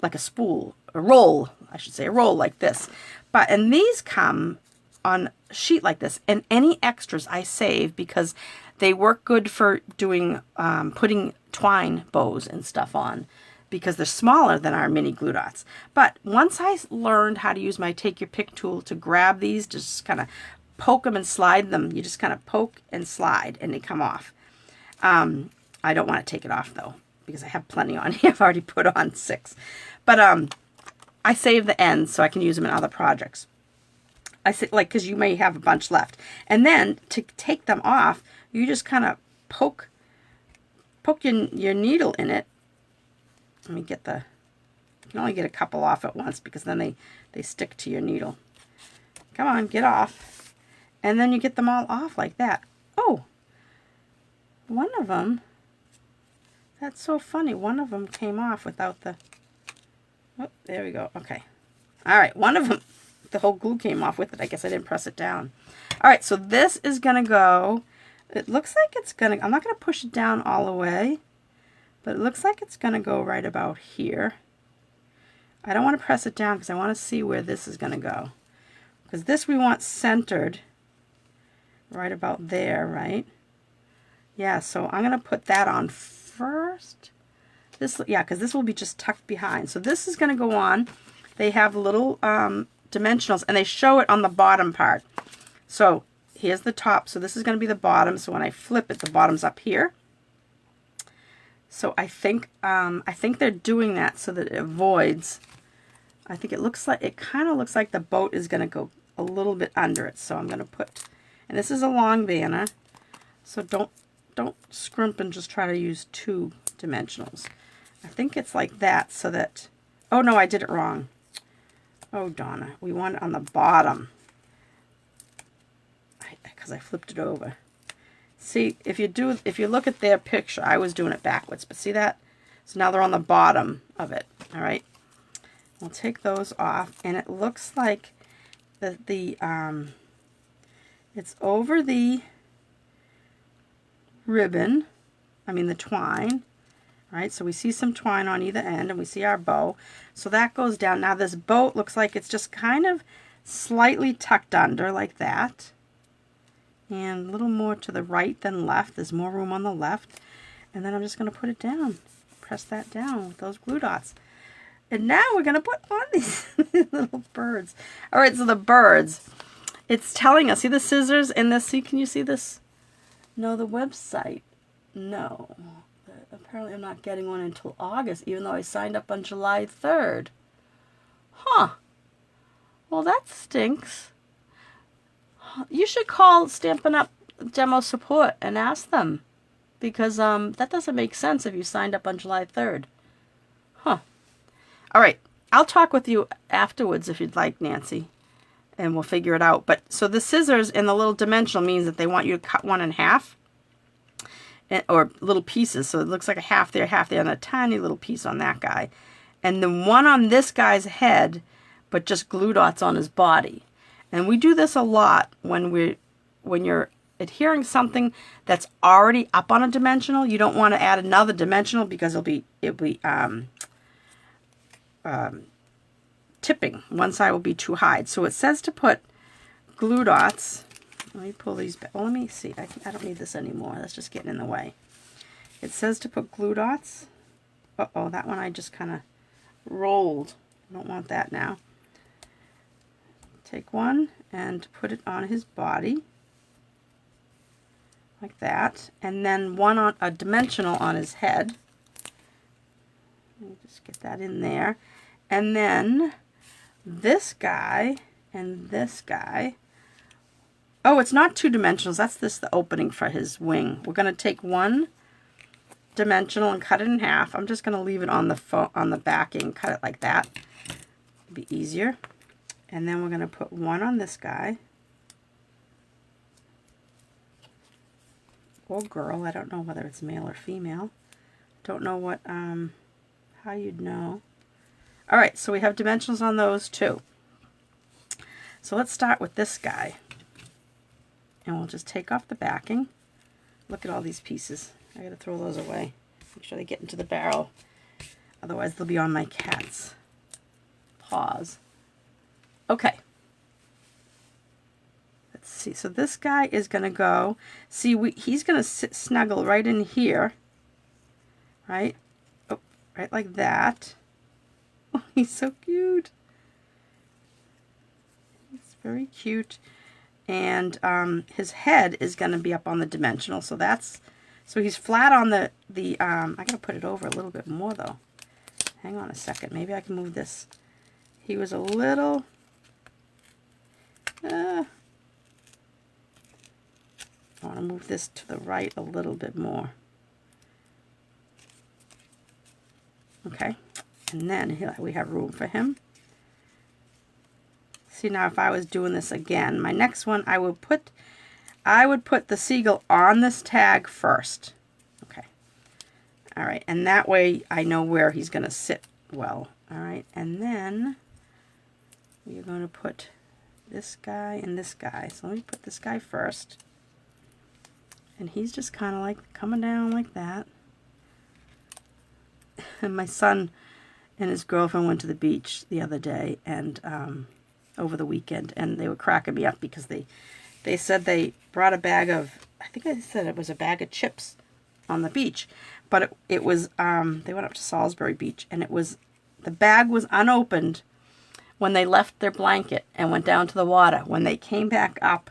like a spool, a roll, I should say, a roll like this. And these come on a sheet like this, and any extras I save because they work good for doing, putting twine bows and stuff on, because they're smaller than our mini glue dots. But once I learned how to use my Take Your Pick tool to grab these, just kind of poke them and slide them. You just kind of poke and slide and they come off. I don't want to take it off though, because I have plenty on here. I've already put on 6. But I save the ends so I can use them in other projects. I say, like, because you may have a bunch left. And then to take them off, you just kind of poke your needle in it. Let me get you can only get a couple off at once because then they stick to your needle. Come on, get off. And then you get them all off like that. Oh, one of them, that's so funny. One of them came off without the, oh, there we go. Okay. All right, one of them, the whole glue came off with it. I guess I didn't press it down. All right, so this is going to go, it looks like it's going to, I'm not going to push it down all the way. But it looks like it's going to go right about here. I don't want to press it down because I want to see where this is going to go. Because this we want centered right about there, right? Yeah, so I'm going to put that on first. This, yeah, because this will be just tucked behind. So this is going to go on. They have little dimensionals, and they show it on the bottom part. So here's the top. So this is going to be the bottom. So when I flip it, the bottom's up here. So I think they're doing that so that it avoids. I think it looks like, it kind of looks like the boat is going to go a little bit under it. So I'm going to put, and this is a long banner, so don't scrimp and just try to use 2 dimensionals. I think it's like that so that, oh no, I did it wrong. Oh, Donna, we want it on the bottom because I flipped it over. See, if you look at their picture, I was doing it backwards, but see that? So now they're on the bottom of it, all right? We'll take those off, and it looks like it's over the ribbon, the twine, right? So we see some twine on either end, and we see our bow. So that goes down. Now this boat looks like it's just kind of slightly tucked under like that. And a little more to the right than left. There's more room on the left. And then I'm just going to put it down. Press that down with those glue dots. And now we're going to put on these little birds. All right, so the birds. It's telling us. See the scissors in this? See, can you see this? No, the website. No. Apparently I'm not getting one until August, even though I signed up on July 3rd. Huh. Well, that stinks. You should call Stampin' Up! Demo support and ask them, because that doesn't make sense if you signed up on July 3rd. Huh. All right. I'll talk with you afterwards if you'd like, Nancy, and we'll figure it out. But so the scissors and the little dimensional means that they want you to cut one in half, or little pieces. So it looks like a half there, and a tiny little piece on that guy. And then one on this guy's head, but just glue dots on his body. And we do this a lot when you're adhering something that's already up on a dimensional. You don't want to add another dimensional because it'll be tipping. One side will be too high. So it says to put glue dots. Let me pull these back. Well, let me see. I don't need this anymore. That's just getting in the way. It says to put glue dots. Uh-oh, that one I just kind of rolled. I don't want that now. Take one and put it on his body like that, and then one on a dimensional on his head. Let me just get that in there, and then this guy and this guy. Oh, it's not 2 dimensionals. That's the opening for his wing. We're going to take 1 dimensional and cut it in half. I'm just going to leave it on the backing, cut it like that. It'll be easier. And then we're going to put one on this guy. Or girl. I don't know whether it's male or female. Don't know what, how you'd know. All right, so we have dimensionals on those too. So let's start with this guy. And we'll just take off the backing. Look at all these pieces. I gotta throw those away. Make sure they get into the barrel. Otherwise they'll be on my cat's paws. Okay. Let's see. So this guy is gonna go, see, he's gonna snuggle right in here. Right? Oh, right like that. Oh, he's so cute. He's very cute. And his head is going to be up on the dimensional, so he's flat on the I gotta put it over a little bit more though. Hang on a second, maybe I can move this. He was a little, I want to move this to the right a little bit more. Okay, and then here we have room for him. See, now if I was doing this again, my next one, I would put the seagull on this tag first. Okay. All right, and that way I know where he's going to sit well. All right, and then we're going to put this guy and this guy. So let me put this guy first. And he's just kind of like coming down like that. And my son and his girlfriend went to the beach the other day, and over the weekend, and they were cracking me up because they said they brought a bag of, I think I said it was a bag of chips on the beach, but it was they went up to Salisbury Beach, and the bag was unopened when they left their blanket and went down to the water. When they came back up,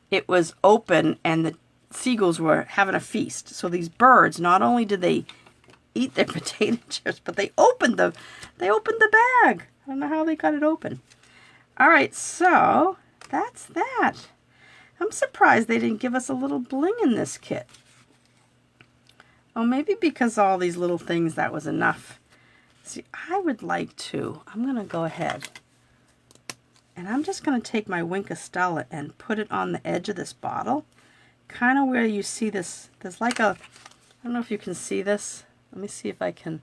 it was open, and the seagulls were having a feast. So these birds, not only did they eat their potato chips, but they opened the bag. I don't know how they got it open. All right, so that's that. I'm surprised they didn't give us a little bling in this kit. Oh, maybe because all these little things, that was enough. See, I would like to. I'm going to go ahead. And I'm just going to take my Wink of Stella and put it on the edge of this bottle. Kind of where you see this. There's like a, I don't know if you can see this. Let me see if I can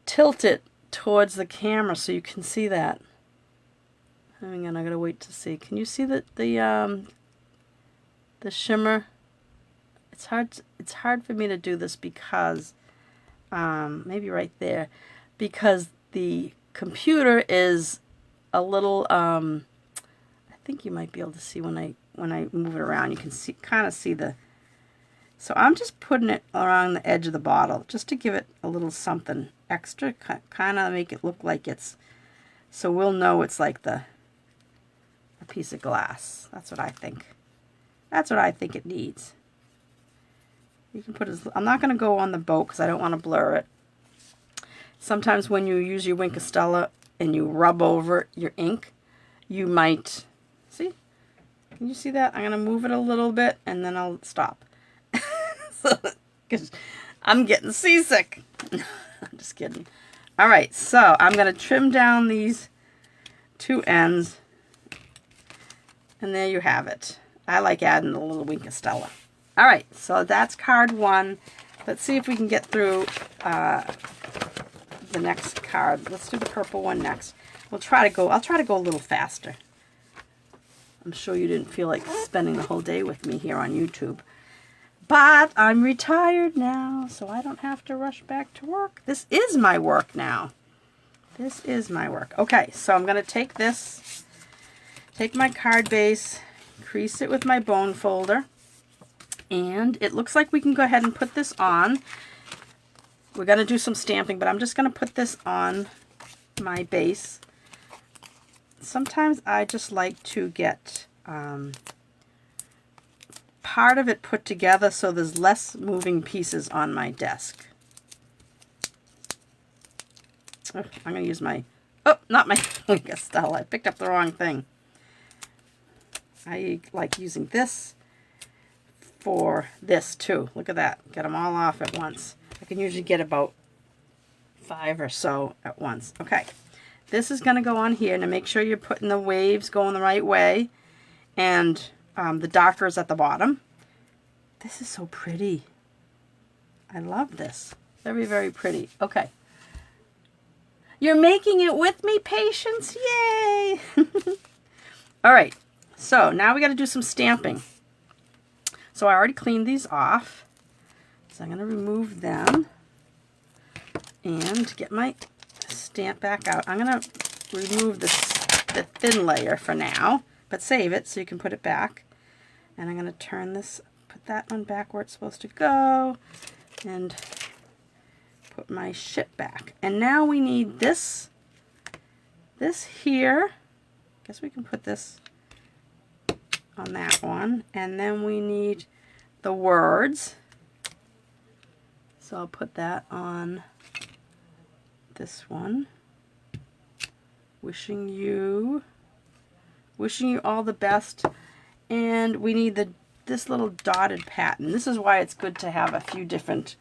tilt it towards the camera so you can see that. Hang on, I gotta wait to see. Can you see the shimmer? It's hard for me to do this because maybe right there, because the computer is a little I think you might be able to see when I move it around. You can kind of see the. So I'm just putting it around the edge of the bottle just to give it a little something extra, kind of make it look like it's, so we'll know it's like a piece of glass. That's what I think. That's what I think it needs. You can put I'm not going to go on the boat because I don't want to blur it. Sometimes when you use your Wink of Stella and you rub over your ink, you might, see? Can you see that? I'm going to move it a little bit and then I'll stop. Because I'm getting seasick. I'm just kidding. All right, so I'm going to trim down these two ends. And there you have it. I like adding a little Wink of Stella. All right, so that's card one. Let's see if we can get through the next card. Let's do the purple one next. I'll try to go a little faster. I'm sure you didn't feel like spending the whole day with me here on YouTube. But I'm retired now, so I don't have to rush back to work. This is my work now. This is my work. Okay, so I'm going to take my card base, crease it with my bone folder, and it looks like we can go ahead and put this on. We're going to do some stamping, but I'm just going to put this on my base. Sometimes I just like to get part of it put together so there's less moving pieces on my desk. Oh, I'm going to use my, not my Wink of Stella. I picked up the wrong thing. I like using this for this too. Look at that. Get them all off at once. I can usually get about 5 or so at once. Okay. this is going to go on here. Now make sure you're putting the waves going the right way, and the darker is at the bottom. This is so pretty. I love this. Very, very pretty. Okay. You're making it with me, Patience. Yay! All right. So now we got to do some stamping. So I already cleaned these off. So I'm going to remove them and get my stamp back out. I'm going to remove the thin layer for now, but save it so you can put it back. And I'm going to turn this, put that one back where it's supposed to go, and put my ship back. And now we need this here. Guess we can put this on that one, and then we need the words. So I'll put that on this one. Wishing you all the best. And we need this little dotted pattern. This is why it's good to have a few different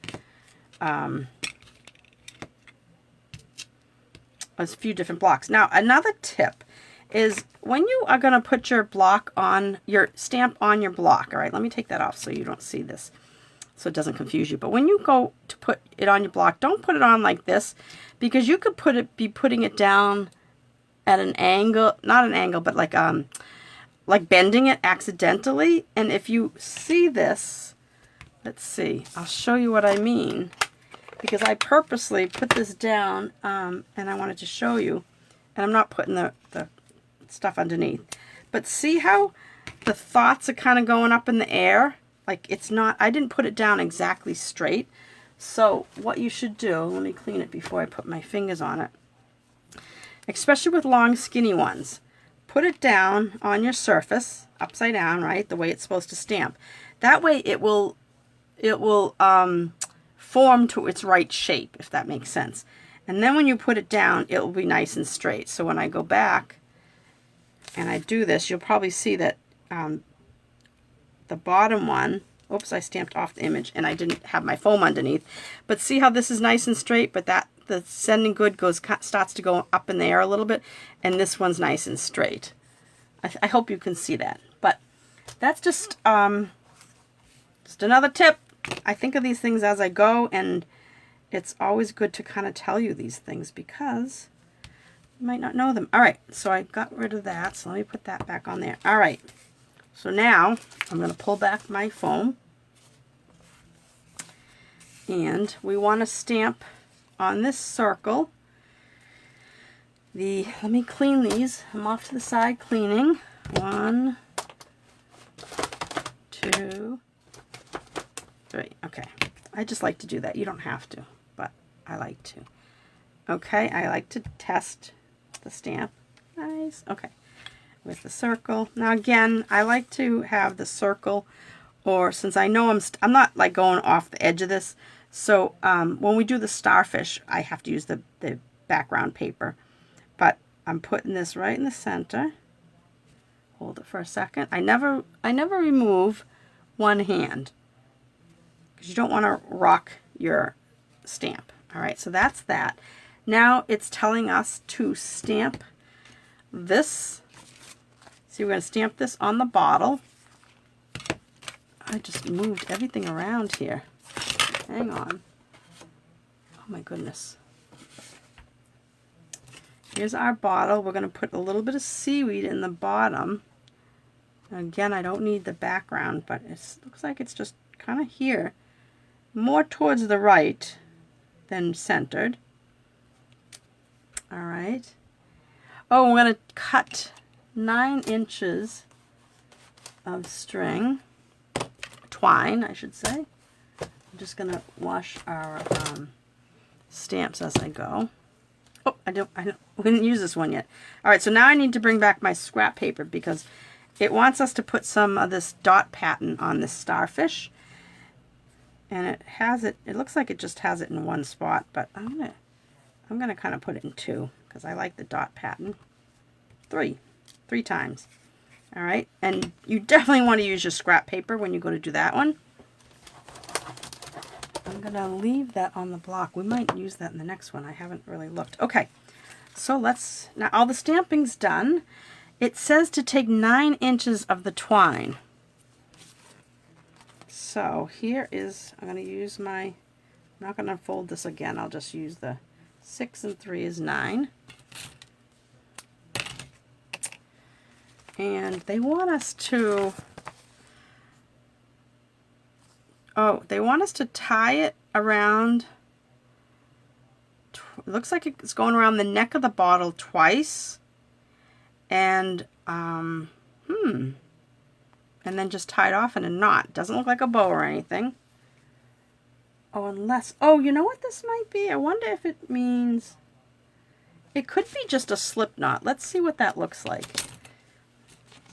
blocks. Now another tip is when you are going to put your block on your stamp on your block. All right, let me take that off so you don't see this, so it doesn't confuse you. But when you go to put it on your block, don't put it on like this, because you could be putting it down at an angle, not an angle, but like bending it accidentally. And if you see this, let's see, I'll show you what I mean, because I purposely put this down and I wanted to show you, and I'm not putting the stuff underneath, but see how the thoughts are kind of going up in the air, like it's not, I didn't put it down exactly straight. So what you should do, let me clean it before I put my fingers on it, especially with long skinny ones, put it down on your surface upside down, right, the way it's supposed to stamp. That way it will form to its right shape, if that makes sense. And then when you put it down, it will be nice and straight. So when I go back and I do this, you'll probably see that the bottom one, oops, I stamped off the image and I didn't have my foam underneath. But see how this is nice and straight, but the sending good starts to go up in the air a little bit, and this one's nice and straight. I hope you can see that. But that's just another tip. I think of these things as I go, and it's always good to kind of tell you these things because you might not know them. All right, so I got rid of that, so let me put that back on there. All right, so now I'm going to pull back my foam, and we want to stamp on this circle. Let me clean these. I'm off to the side cleaning. 1, 2, 3. Okay, I just like to do that. You don't have to, but I like to. Okay, I like to test the stamp. Nice. Okay, with the circle. Now again, I like to have the circle, or since I know I'm not like going off the edge of this, so when we do the starfish, I have to use the background paper. But I'm putting this right in the center. Hold it for a second. I never remove one hand, because you don't want to rock your stamp. All right, so that's that. Now it's telling us to stamp this. See, we're going to stamp this on the bottle. I just moved everything around here. Hang on. Oh my goodness. Here's our bottle. We're going to put a little bit of seaweed in the bottom. Again, I don't need the background, but it looks like it's just kind of here, more towards the right than centered. All right. Oh, we're going to cut 9 inches of string, twine, I should say. I'm just going to wash our stamps as I go. Oh, we didn't use this one yet. All right, so now I need to bring back my scrap paper because it wants us to put some of this dot pattern on this starfish. And it has it, it looks like it just has it in one spot, but I'm gonna kind of put it in 2 because I like the dot pattern. 3 times. All right, and you definitely want to use your scrap paper when you go to do that one. I'm gonna leave that on the block. We might use that in the next one. I haven't really looked. Okay, So now all the stamping's done. It says to take 9 inches of the twine. So here is, I'm going to use I'm not going to fold this again. I'll just use the 6 and 3 is 9. And they want us to, they want us to tie it around, it looks like it's going around the neck of the bottle twice. And, and then just tie it off in a knot. Doesn't look like a bow or anything. Oh, unless, you know what this might be? I wonder if it means, it could be just a slip knot. Let's see what that looks like.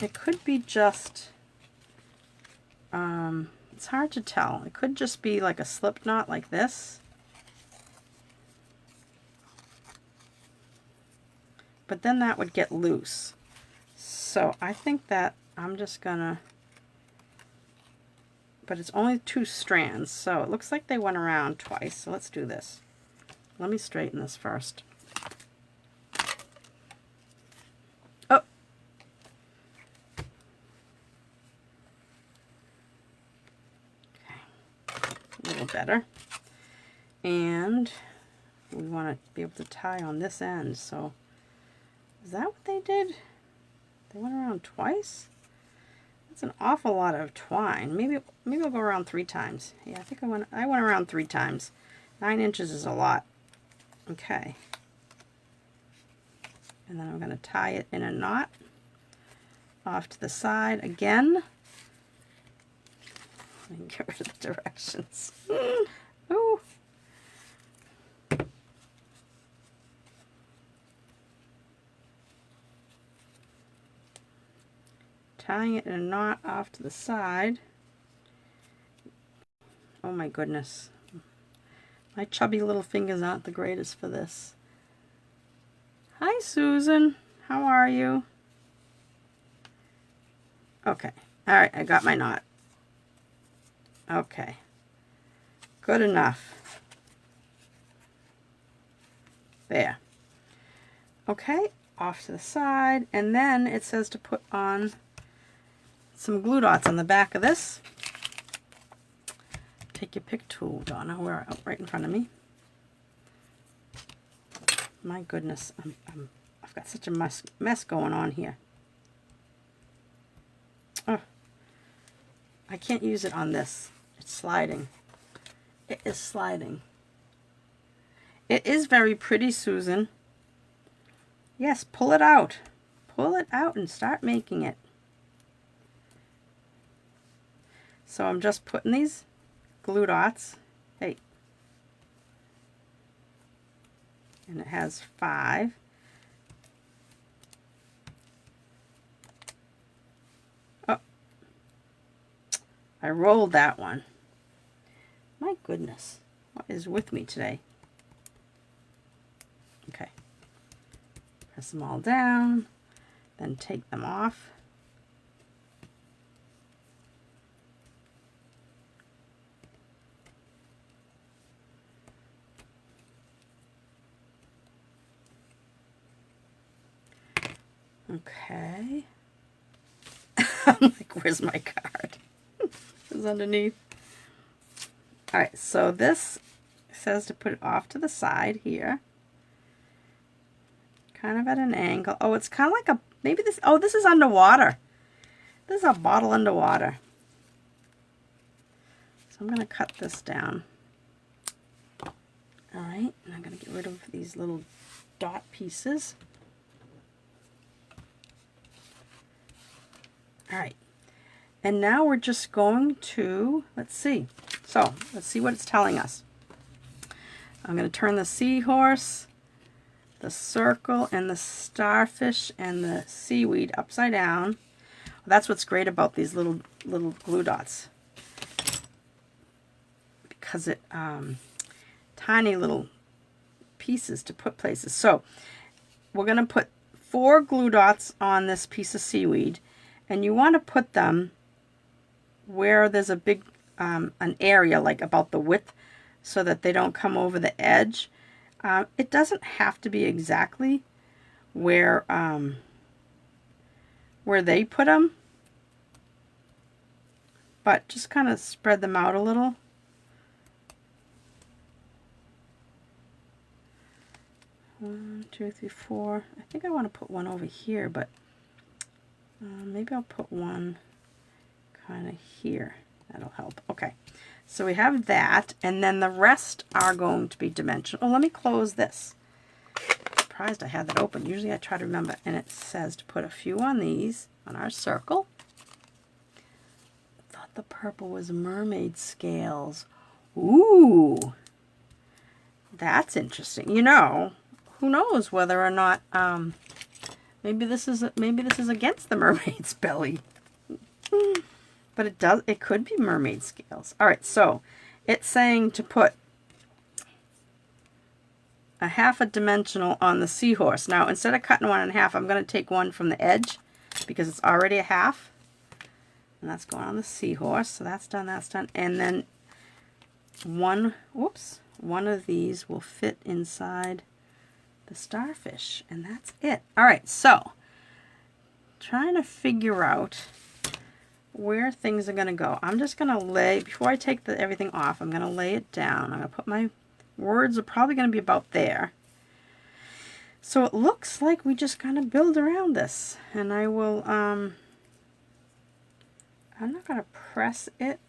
It could be just, it's hard to tell. It could just be like a slip knot like this. But then that would get loose. So I think that I'm just gonna, but it's only 2 strands, so it looks like they went around twice. So let's do this. Let me straighten this first. Oh. Okay. A little better. And we want to be able to tie on this end, so is that what they did? They went around twice? That's an awful lot of twine. Maybe I'll go around 3 times. Yeah, I think I went around 3 times. 9 inches is a lot. Okay. And then I'm going to tie it in a knot off to the side again. Let me get rid of the directions. Ooh. Tying it in a knot off to the side. Oh my goodness. My chubby little fingers aren't the greatest for this. Hi Susan, how are you? Okay, alright, I got my knot. Okay, good enough. There. Okay, off to the side, and then it says to put on some glue dots on the back of this. Take your pick tool, Donna. We're out right in front of me. My goodness, I've got such a mess going on here. Oh, I can't use it on this. It's sliding. It is sliding. It is very pretty, Susan. Yes, pull it out. Pull it out and start making it. So I'm just putting these glue dots. Hey. And it has 5. Oh. I rolled that one. My goodness. What is with me today? Okay. Press them all down. Then take them off. Okay. I'm like, where's my card? It's underneath. Alright, so this says to put it off to the side here. Kind of at an angle. Oh, it's kind of like a, maybe this, oh, this is underwater. This is a bottle underwater. So I'm going to cut this down. Alright, and I'm going to get rid of these little dot pieces. Alright, and now we're just going to, let's see. So, let's see what it's telling us. I'm going to turn the seahorse, the circle, and the starfish, and the seaweed upside down. That's what's great about these little glue dots. Because it, tiny little pieces to put places. So, we're going to put 4 glue dots on this piece of seaweed. And you want to put them where there's a big, an area like about the width so that they don't come over the edge. It doesn't have to be exactly where they put them, but just kind of spread them out a little. One, two, three, four. I think I want to put one over here, but maybe I'll put one kind of here. That'll help. Okay, so we have that, and then the rest are going to be dimensional. Oh, let me close this. Surprised I had that open. Usually I try to remember, and it says to put a few on these, on our circle. I thought the purple was mermaid scales. Ooh, that's interesting. You know, who knows whether or not maybe this is against the mermaid's belly. But it could be mermaid scales. All right, so it's saying to put a half a dimensional on the seahorse. Now, instead of cutting one in half, I'm going to take one from the edge because it's already a half. And that's going on the seahorse. So that's done, that's done. And then one of these will fit inside the starfish. And that's it. All right, so trying to figure out where things are going to go. I'm just going to lay, before I take everything off, I'm going to lay it down. I'm going to put my words are probably going to be about there. So it looks like we just kind of build around this. And I will, I'm not going to press it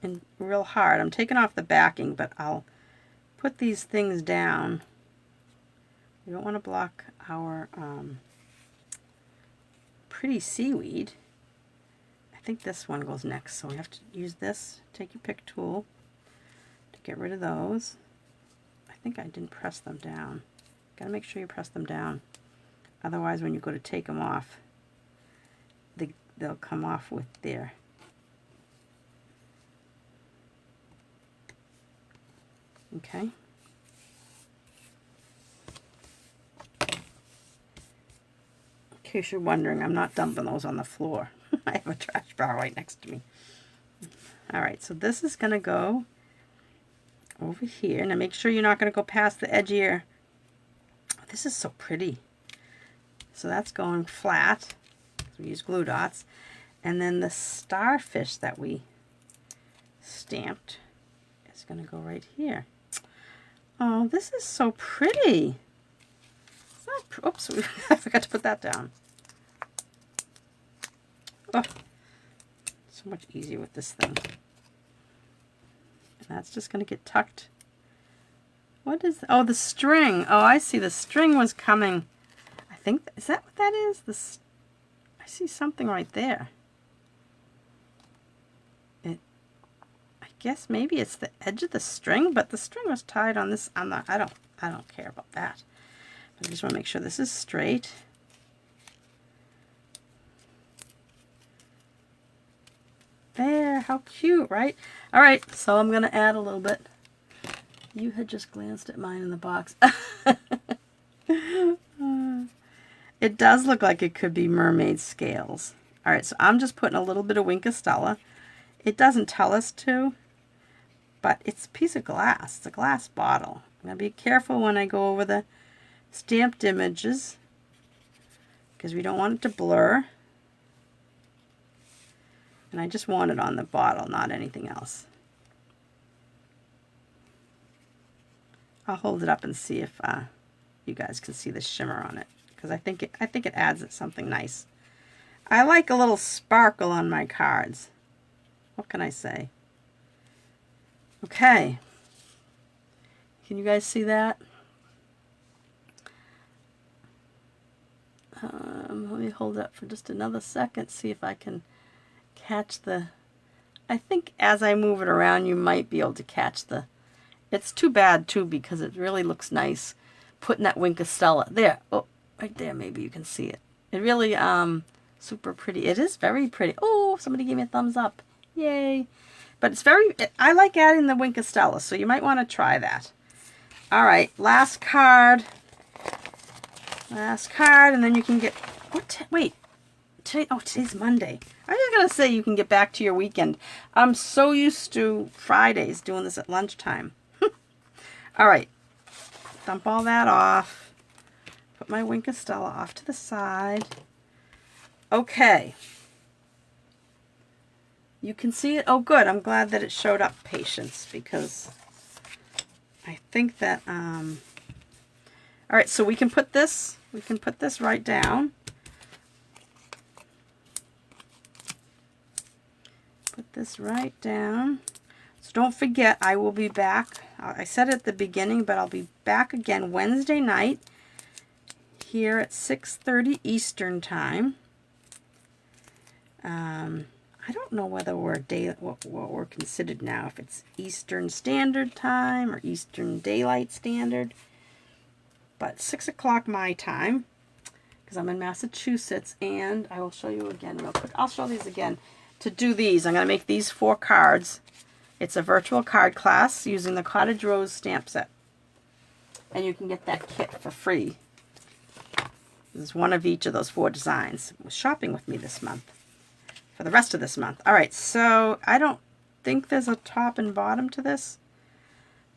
in real hard. I'm taking off the backing, but I'll put these things down. We don't want to block our pretty seaweed. I think this one goes next, so we have to use this. Take your pick tool to get rid of those. I think I didn't press them down. Gotta make sure you press them down. Otherwise, when you go to take them off, they'll come off with their... Okay. In case you're wondering, I'm not dumping those on the floor. I have a trash bar right next to me. Alright, so this is going to go over here. Now make sure you're not going to go past the edge here. This is so pretty. So that's going flat. So we use glue dots. And then the starfish that we stamped is going to go right here. Oh, this is so pretty. It's not, oops, I forgot to put that down. Oh, so much easier with this thing. And that's just going to get tucked. What is, oh, the string. Oh, I see, the string was coming. I think, is that what that is? This, I see something right there. I guess maybe it's the edge of the string, but the string was tied on this. I don't care about that. I just want to make sure this is straight. There, how cute, right? All right, so I'm going to add a little bit. You had just glanced at mine in the box. It does look like it could be mermaid scales. All right, so I'm just putting a little bit of Wink of Stella. It doesn't tell us to, but it's a piece of glass. It's a glass bottle. I'm going to be careful when I go over the stamped images because we don't want it to blur. And I just want it on the bottle, not anything else. I'll hold it up and see if you guys can see the shimmer on it, because I think it adds something nice. I like a little sparkle on my cards. What can I say? Okay. Can you guys see that? Let me hold it up for just another second, see if I can catch the... I think as I move it around, you might be able to catch the... It's too bad, too, because it really looks nice putting that Wink of Stella. There. Oh, right there. Maybe you can see it. It really, super pretty. It is very pretty. Oh, somebody gave me a thumbs up. Yay. But it's very... I like adding the Wink of Stella, so you might want to try that. All right. Last card. Last card, and then you can get... What? Wait. Today's Monday. I was going to say you can get back to your weekend. I'm so used to Fridays doing this at lunchtime. All right. Dump all that off. put my Wink of Stella off to the side. Okay. You can see it. Oh, good. I'm glad that it showed up, Patience, because I think that, all right, so we can put this right down. Put this right down. So don't forget, I will be back. I said it at the beginning, but I'll be back again Wednesday night here at 6:30 Eastern Time. I don't know whether we're what we're considered now, if it's Eastern Standard Time or Eastern Daylight Standard. But 6 o'clock my time, because I'm in Massachusetts, and I will show you again real quick. I'll show these again. To do these, I'm going to make these 4 cards. It's a virtual card class using the Cottage Rose stamp set. And you can get that kit for free. There's one of each of those 4 designs. It was shopping with me this month. For the rest of this month. Alright, so I don't think there's a top and bottom to this.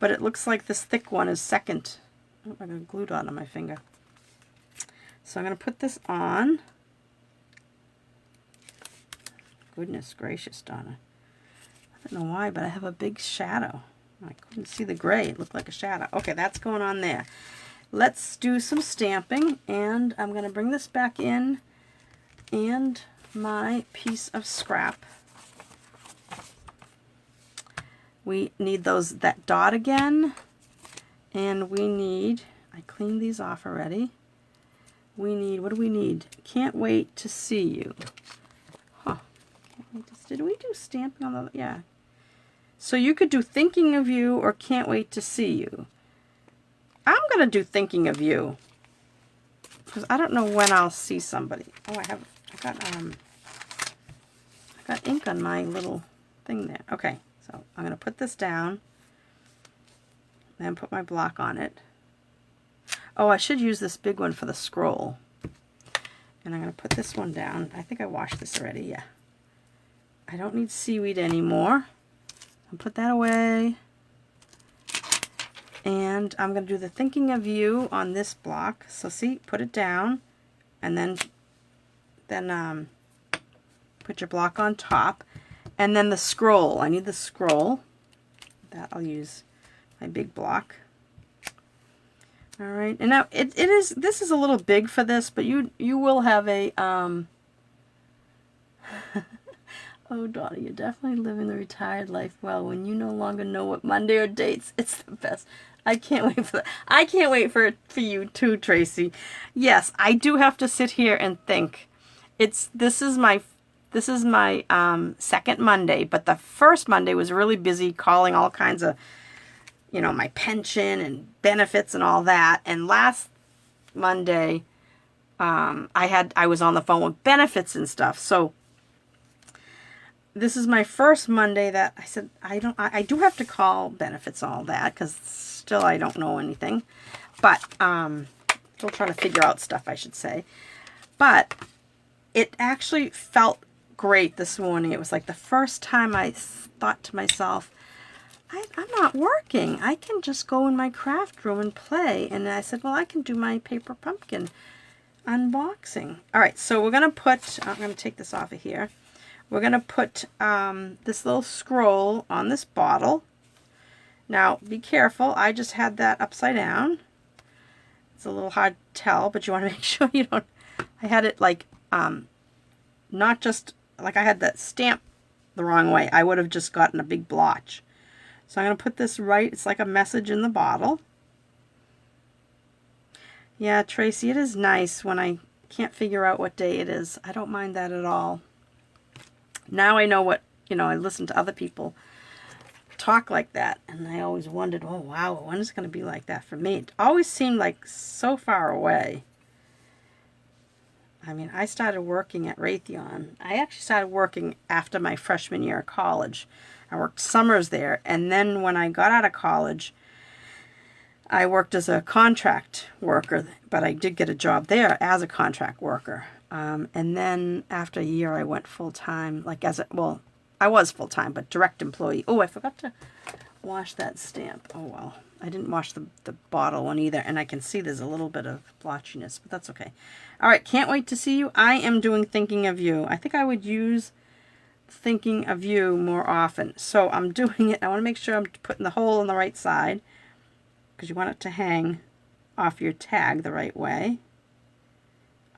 But it looks like this thick one is second. Oh, I got a glue dot on my finger. So I'm going to put this on. Goodness gracious, Donna. I don't know why, but I have a big shadow. I couldn't see the gray. It looked like a shadow. Okay, that's going on there. Let's do some stamping, and I'm going to bring this back in and my piece of scrap. We need that dot again, and we need, I cleaned these off already. We need, what do we need? Can't wait to see you. Huh. Did we do stamping on the, yeah. So you could do thinking of you or can't wait to see you. I'm going to do thinking of you, because I don't know when I'll see somebody. Oh, I got ink on my little thing there. Okay, so I'm going to put this down, then put my block on it. Oh, I should use this big one for the scroll. And I'm going to put this one down. I think I washed this already, yeah. I don't need seaweed anymore. I'll put that away. And I'm going to do the thinking of you on this block. So see, put it down, and then put your block on top. And then the scroll. I need the scroll. That I'll use my big block. All right, and now this is a little big for this, but you will have a oh, Donna, you're definitely living the retired life well when you no longer know what Monday or dates. It's the best. I can't wait for that. I can't wait for you too, Tracy. Yes, I do have to sit here and think. This is my second Monday, but the first Monday was really busy calling all kinds of, you know, my pension and benefits and all that. And last Monday, I was on the phone with benefits and stuff. So this is my first Monday that I said I do have to call benefits and all that, because still I don't know anything. But still trying to figure out stuff, I should say. But it actually felt great this morning. It was like the first time I thought to myself, I'm not working. I can just go in my craft room and play. And I said, well, I can do my paper pumpkin unboxing. All right, so we're going to put, I'm going to take this off of here. We're going to put this little scroll on this bottle. Now, be careful. I just had that upside down. It's a little hard to tell, but you want to make sure you don't, I had it like, not just, like I had that stamp the wrong way. I would have just gotten a big blotch. So I'm going to put this right, it's like a message in the bottle. Yeah, Tracy, it is nice when I can't figure out what day it is. I don't mind that at all. Now I know what, you know, I listen to other people talk like that, and I always wondered, oh wow, when is it going to be like that for me? It always seemed like so far away. I mean, I started working at Raytheon. I actually started working after my freshman year of college. I worked summers there, and then when I got out of college, I worked as a contract worker, but I did get a job there as a contract worker. And then after a year, I went full-time, like well, I was full-time, but direct employee. Oh, I forgot to wash that stamp. Oh well. I didn't wash the bottle one either, and I can see there's a little bit of blotchiness, but that's okay. All right, can't wait to see you. I am doing Thinking of You. I think I would use Thinking of You more often. So I'm doing it. I want to make sure I'm putting the hole on the right side, because you want it to hang off your tag the right way.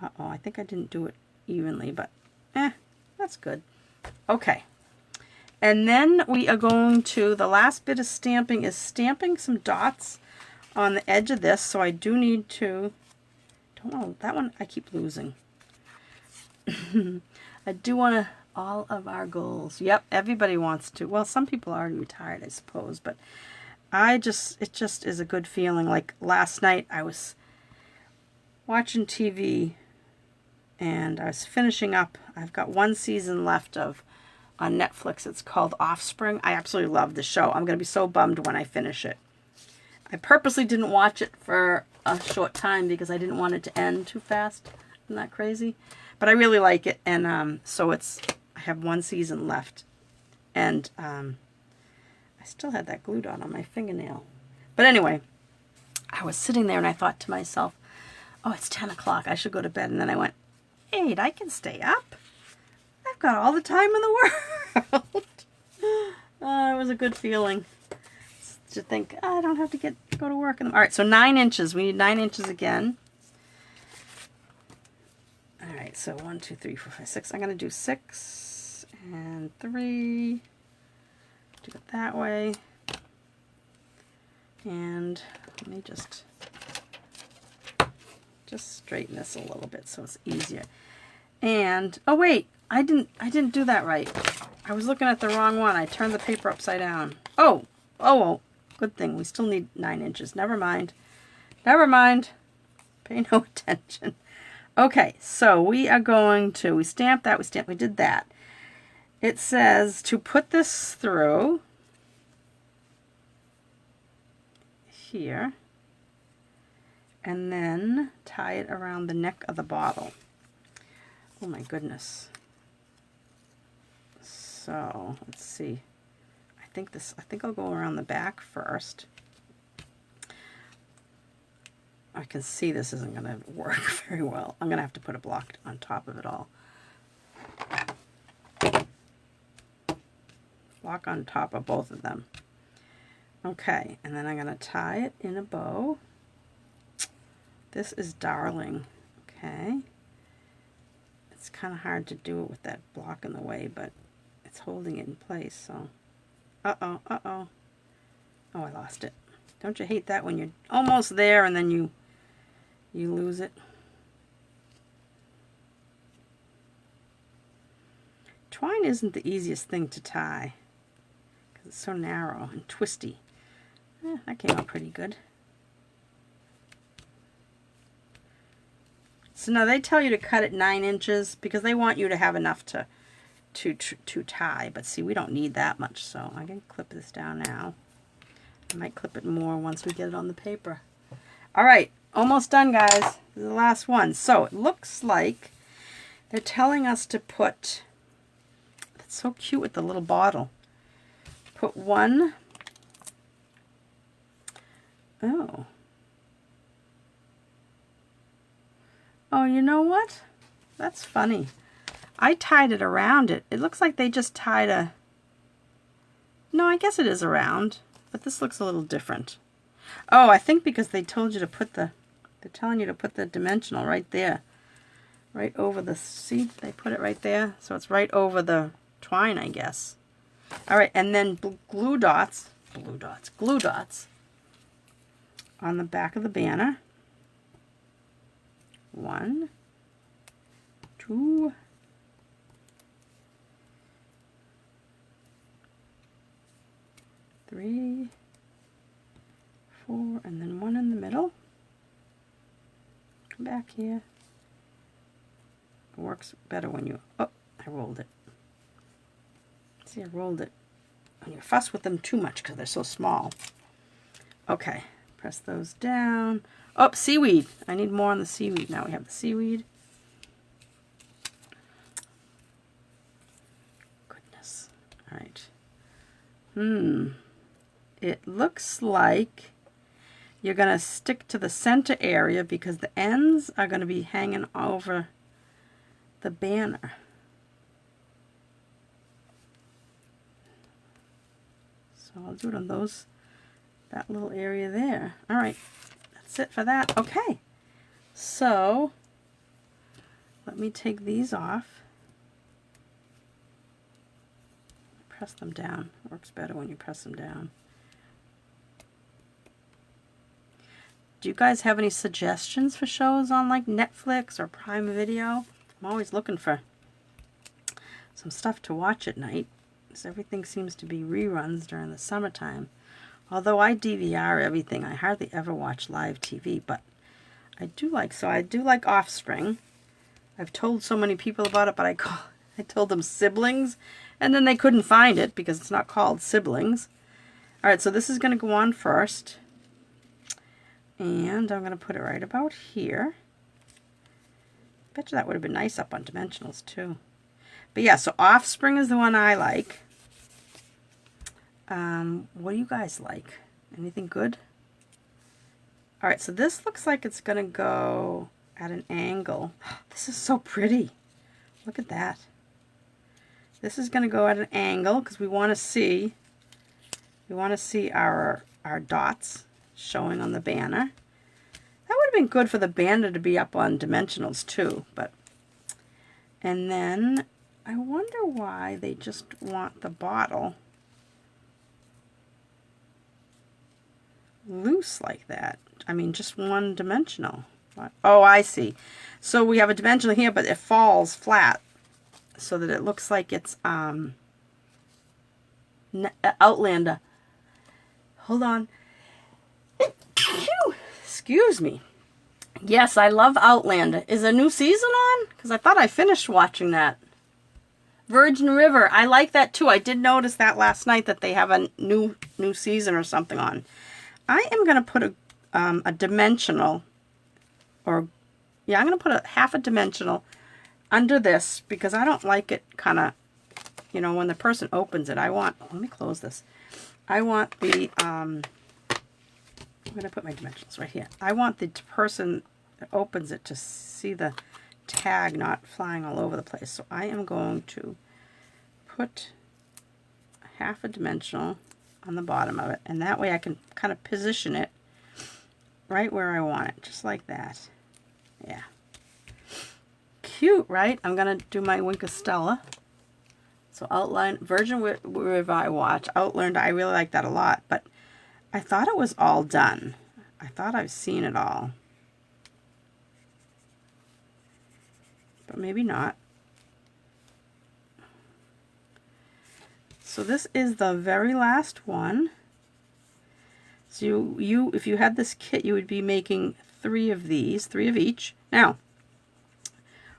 Uh-oh, I think I didn't do it evenly, but that's good. Okay. And then we are going to, the last bit of stamping is stamping some dots on the edge of this. So I do need to, don't know, that one I keep losing. I do want to, all of our goals. Yep, everybody wants to. Well, some people are already retired, I suppose, but it just is a good feeling. Like last night I was watching TV and I was finishing up. I've got one season left on Netflix. It's called Offspring. I absolutely love the show. I'm going to be so bummed when I finish it. I purposely didn't watch it for a short time because I didn't want it to end too fast. Isn't that crazy? But I really like it, and so I have one season left, and I still had that glue dot on my fingernail. But anyway, I was sitting there and I thought to myself, oh, it's 10 o'clock. I should go to bed. And then I went, 8, I can stay up. I've got all the time in the world. It was a good feeling to think, I don't have to go to work. All right, so 9 inches. We need 9 inches again. All right, so 1, 2, 3, 4, 5, 6. I'm going to do 6 and 3. Do it that way. And let me just straighten this a little bit so it's easier. And oh wait, I didn't do that right. I was looking at the wrong one. I turned the paper upside down. Oh, good thing. We still need 9 inches. Never mind. Never mind. Pay no attention. Okay, so we are going to, we stamped that, we did that. It says to put this through here and then tie it around the neck of the bottle. Oh my goodness. So let's see. I think I'll go around the back first. I can see this isn't going to work very well. I'm going to have to put a block on top of it all. Block on top of both of them. Okay, and then I'm going to tie it in a bow. This is darling. Okay. It's kind of hard to do it with that block in the way, but it's holding it in place, so. Uh-oh. Oh, I lost it. Don't you hate that when you're almost there and then you lose it? Twine isn't the easiest thing to tie because it's so narrow and twisty. That came out pretty good. So now they tell you to cut it 9 inches because they want you to have enough to tie. But see, we don't need that much, so I can clip this down now. I might clip it more once we get it on the paper. All right, almost done, guys. This is the last one. So it looks like they're telling us to put, it's so cute with the little bottle. Put one, Oh, you know what? That's funny. I tied it around it. It looks like they just tied a... No, I guess it is around, but this looks a little different. Oh, I think because they told you to put the... They're telling you to put the dimensional right there. Right over the... See? They put it right there. So it's right over the twine, I guess. All right, and then glue dots on the back of the banner. 1, 2, 3, 4, and then 1 in the middle. Come back here. It works better when you, I rolled it. See, I rolled it. When you fuss with them too much because they're so small. Okay, press those down. Oh, seaweed. I need more on the seaweed. Now we have the seaweed. Goodness. All right. it looks like you're going to stick to the center area because the ends are going to be hanging over the banner. So I'll do it on that little area there. All right, that's it for that. Okay, so let me take these off. Press them down. Works better when you press them down. Do you guys have any suggestions for shows on like Netflix or Prime Video? I'm always looking for some stuff to watch at night, because everything seems to be reruns during the summertime. Although I DVR everything, I hardly ever watch live TV, but I do like Offspring. I've told so many people about it, but I told them Siblings, and then they couldn't find it because it's not called Siblings. All right, so this is going to go on first, and I'm going to put it right about here. Bet you that would have been nice up on dimensionals too. But yeah, so Offspring is the one I like. What do you guys like? Anything good? All right, so this looks like it's going to go at an angle. This is so pretty. Look at that. This is going to go at an angle because we want to see our dots showing on the banner. That would have been good for the banner to be up on dimensionals too, but and then I wonder why they just want the bottle loose like that. I mean, just one dimensional. What? Oh, I see. So we have a dimensional here, but it falls flat so that it looks like it's Outlander. Hold on. Excuse me. Yes, I love Outlander. Is a new season on? Because I thought I finished watching that. Virgin River. I like that too. I did notice that last night that they have a new season or something on. I am going to put a dimensional, or yeah, I'm going to put a half a dimensional under this because I don't like it kind of, you know, when the person opens it. Let me close this. I want the, I'm going to put my dimensionals right here. I want the person that opens it to see the tag not flying all over the place. So I am going to put half a dimensional on the bottom of it, and that way I can kind of position it right where I want it, just like that. Yeah. Cute, right? I'm going to do my wink of Stella. So outline, Virgin River I watch. Outlander, I really like that a lot, but I thought it was all done. I thought I've seen it all. But maybe not. So this is the very last one. So if you had this kit, you would be making 3 of these, 3 of each. Now,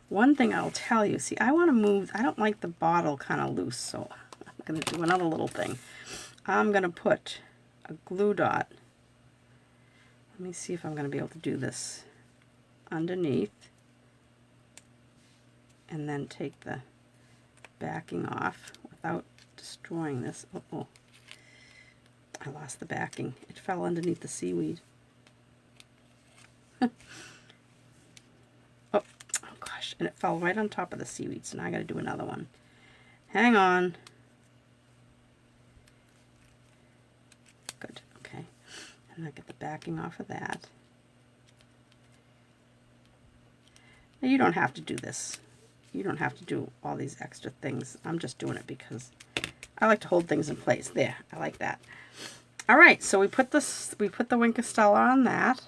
one thing I'll tell you, see, I want to move, I don't like the bottle kind of loose, so I'm going to do another little thing. I'm going to put a glue dot. Let me see if I'm going to be able to do this underneath. And then take the backing off without destroying this. Oh, I lost the backing. It fell underneath the seaweed. Oh gosh, and it fell right on top of the seaweed, so now I got to do another one. Hang on. Good, okay. And I get the backing off of that. Now you don't have to do this. You don't have to do all these extra things. I'm just doing it because I like to hold things in place. There, I like that. All right, so we put the Wink of Stella on that.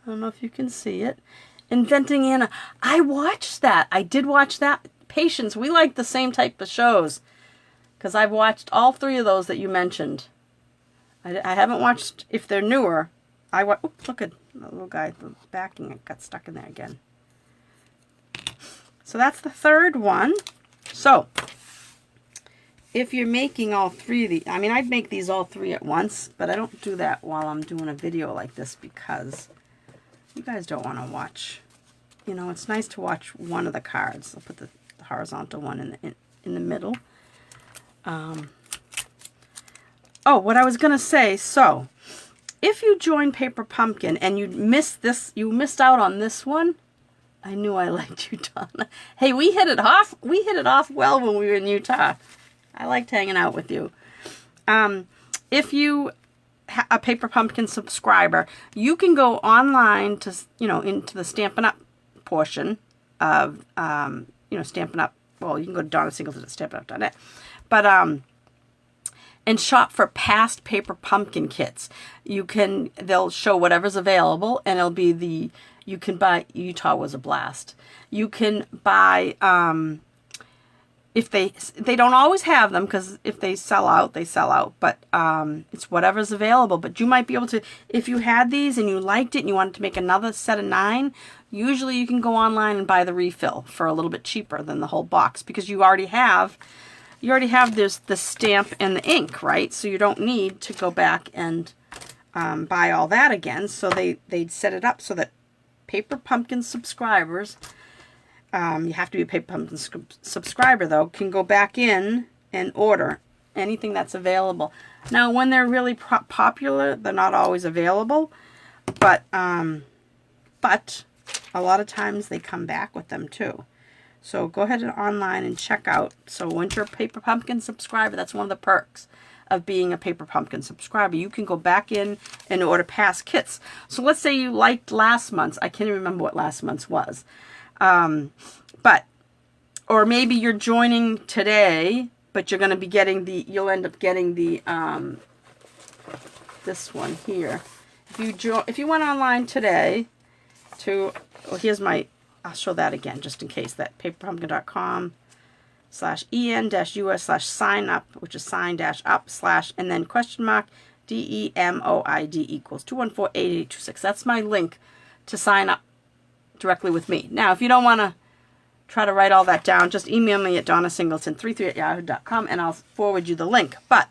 I don't know if you can see it. Inventing Anna. I watched that. I did watch that. Patience, we like the same type of shows because I've watched all 3 of those that you mentioned. I haven't watched, if they're newer. Look at the little guy, the backing, it got stuck in there again. So that's the 3rd one. So if you're making all 3 of these, I mean, I'd make these all 3 at once, but I don't do that while I'm doing a video like this because you guys don't want to watch. You know, it's nice to watch one of the cards. I'll put the horizontal one in the middle. Oh, what I was going to say, so if you join Paper Pumpkin and you missed this, you missed out on this one. I knew I liked you, Donna. Hey, we hit it off. We hit it off well when we were in Utah. I liked hanging out with you. If you a Paper Pumpkin subscriber, you can go online to, into the Stampin' Up portion of, Stampin' Up. Well, you can go to Donna Singleton at stampinup.net. But, and shop for past Paper Pumpkin kits. They'll show whatever's available, and it'll be you can buy, Utah was a blast. You can buy, if they don't always have them, because if they sell out, they sell out, but it's whatever's available. But you might be able to, if you had these and you liked it and you wanted to make another set of 9, usually you can go online and buy the refill for a little bit cheaper than the whole box, because you already have the stamp and the ink, right? So you don't need to go back and buy all that again. So they'd set it up so that Paper Pumpkin subscribers, you have to be a Paper Pumpkin subscriber though, can go back in and order anything that's available. Now, when they're really popular, they're not always available, but a lot of times they come back with them too. So go ahead and online and check out. So once you're a Paper Pumpkin subscriber, that's one of the perks of being a Paper Pumpkin subscriber. You can go back in and order past kits. So let's say you liked last month's. I can't even remember what last month's was. Or maybe you're joining today, but you're going to be getting you'll end up getting the, this one here. If you went online today to, I'll show that again just in case, that paperpumpkin.com/en-us/sign-up, which is sign-up/ and then $DEMOID equals 214-8826. That's my link to sign up directly with me. Now, if you don't want to try to write all that down, just email me at donnasingleton33@yahoo.com and I'll forward you the link. But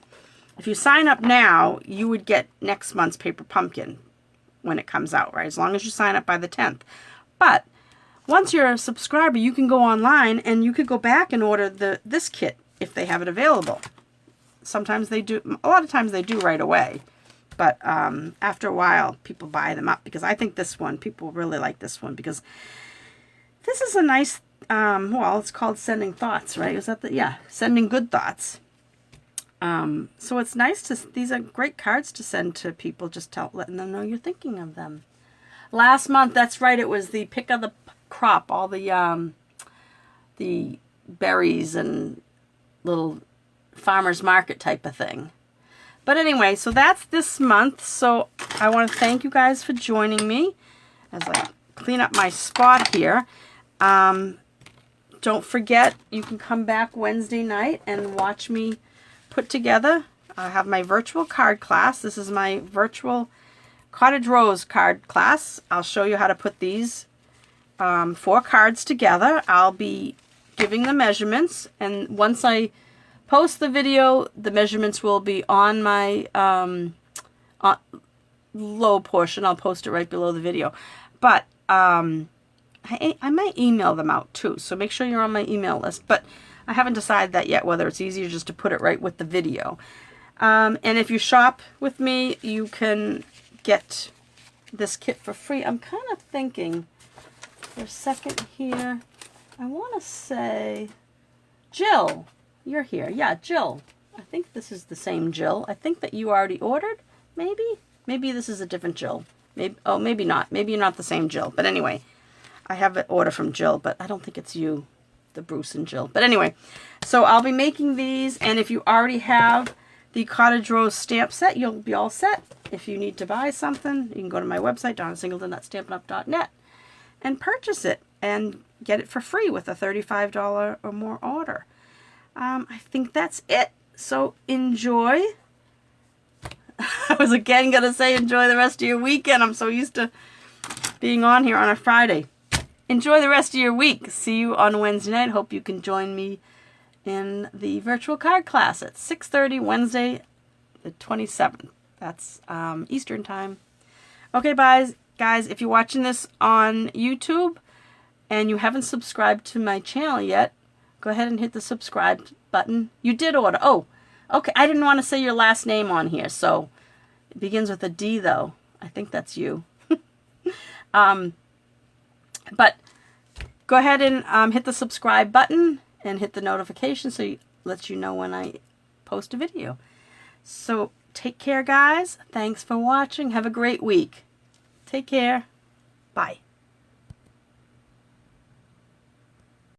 if you sign up now, you would get next month's Paper Pumpkin when it comes out, right? As long as you sign up by the 10th. But once you're a subscriber, you can go online and you could go back and order this kit if they have it available. Sometimes they do. A lot of times they do right away. But after a while, people buy them up, because I think people really like this one, because this is a nice, well, it's called Sending Thoughts, right? Is that Sending Good Thoughts. So it's nice these are great cards to send to people, just letting them know you're thinking of them. Last month, that's right, it was the pick of the crop, all the berries and little farmer's market type of thing. But anyway, so that's this month. So I want to thank you guys for joining me as I clean up my spot here. Don't forget, you can come back Wednesday night and watch me put together. I have my virtual card class. This is my virtual Cottage Rose card class. I'll show you how to put these 4 cards together. I'll be giving the measurements, and once I post the video, the measurements will be on my low portion. I'll post it right below the video. But I might email them out too, so make sure you're on my email list. But I haven't decided that yet, whether it's easier just to put it right with the video. And if you shop with me, you can get this kit for free. I'm kind of thinking for a second here. I want to say, Jill, you're here. Yeah, Jill. I think this is the same Jill. I think that you already ordered, maybe? Maybe this is a different Jill. Maybe not. Maybe you're not the same Jill. But anyway, I have an order from Jill, but I don't think it's you, the Bruce and Jill. But anyway, so I'll be making these, and if you already have the Cottage Rose stamp set, you'll be all set. If you need to buy something, you can go to my website, donnasingleton.stampinup.net, and purchase it and get it for free with a $35 or more order. I think that's it. So enjoy. I was again going to say enjoy the rest of your weekend. I'm so used to being on here on a Friday. Enjoy the rest of your week. See you on Wednesday night. Hope you can join me in the virtual card class at 6:30 Wednesday the 27th. That's Eastern time. Okay, guys, if you're watching this on YouTube and you haven't subscribed to my channel yet, go ahead and hit the subscribe button. You did order. Oh, Okay, I didn't want to say your last name on here, so it begins with a D, though. I think that's you. But go ahead and hit the subscribe button and hit the notification so it lets you know when I post a video. So take care, guys. Thanks for watching. Have a great week. Take care. Bye.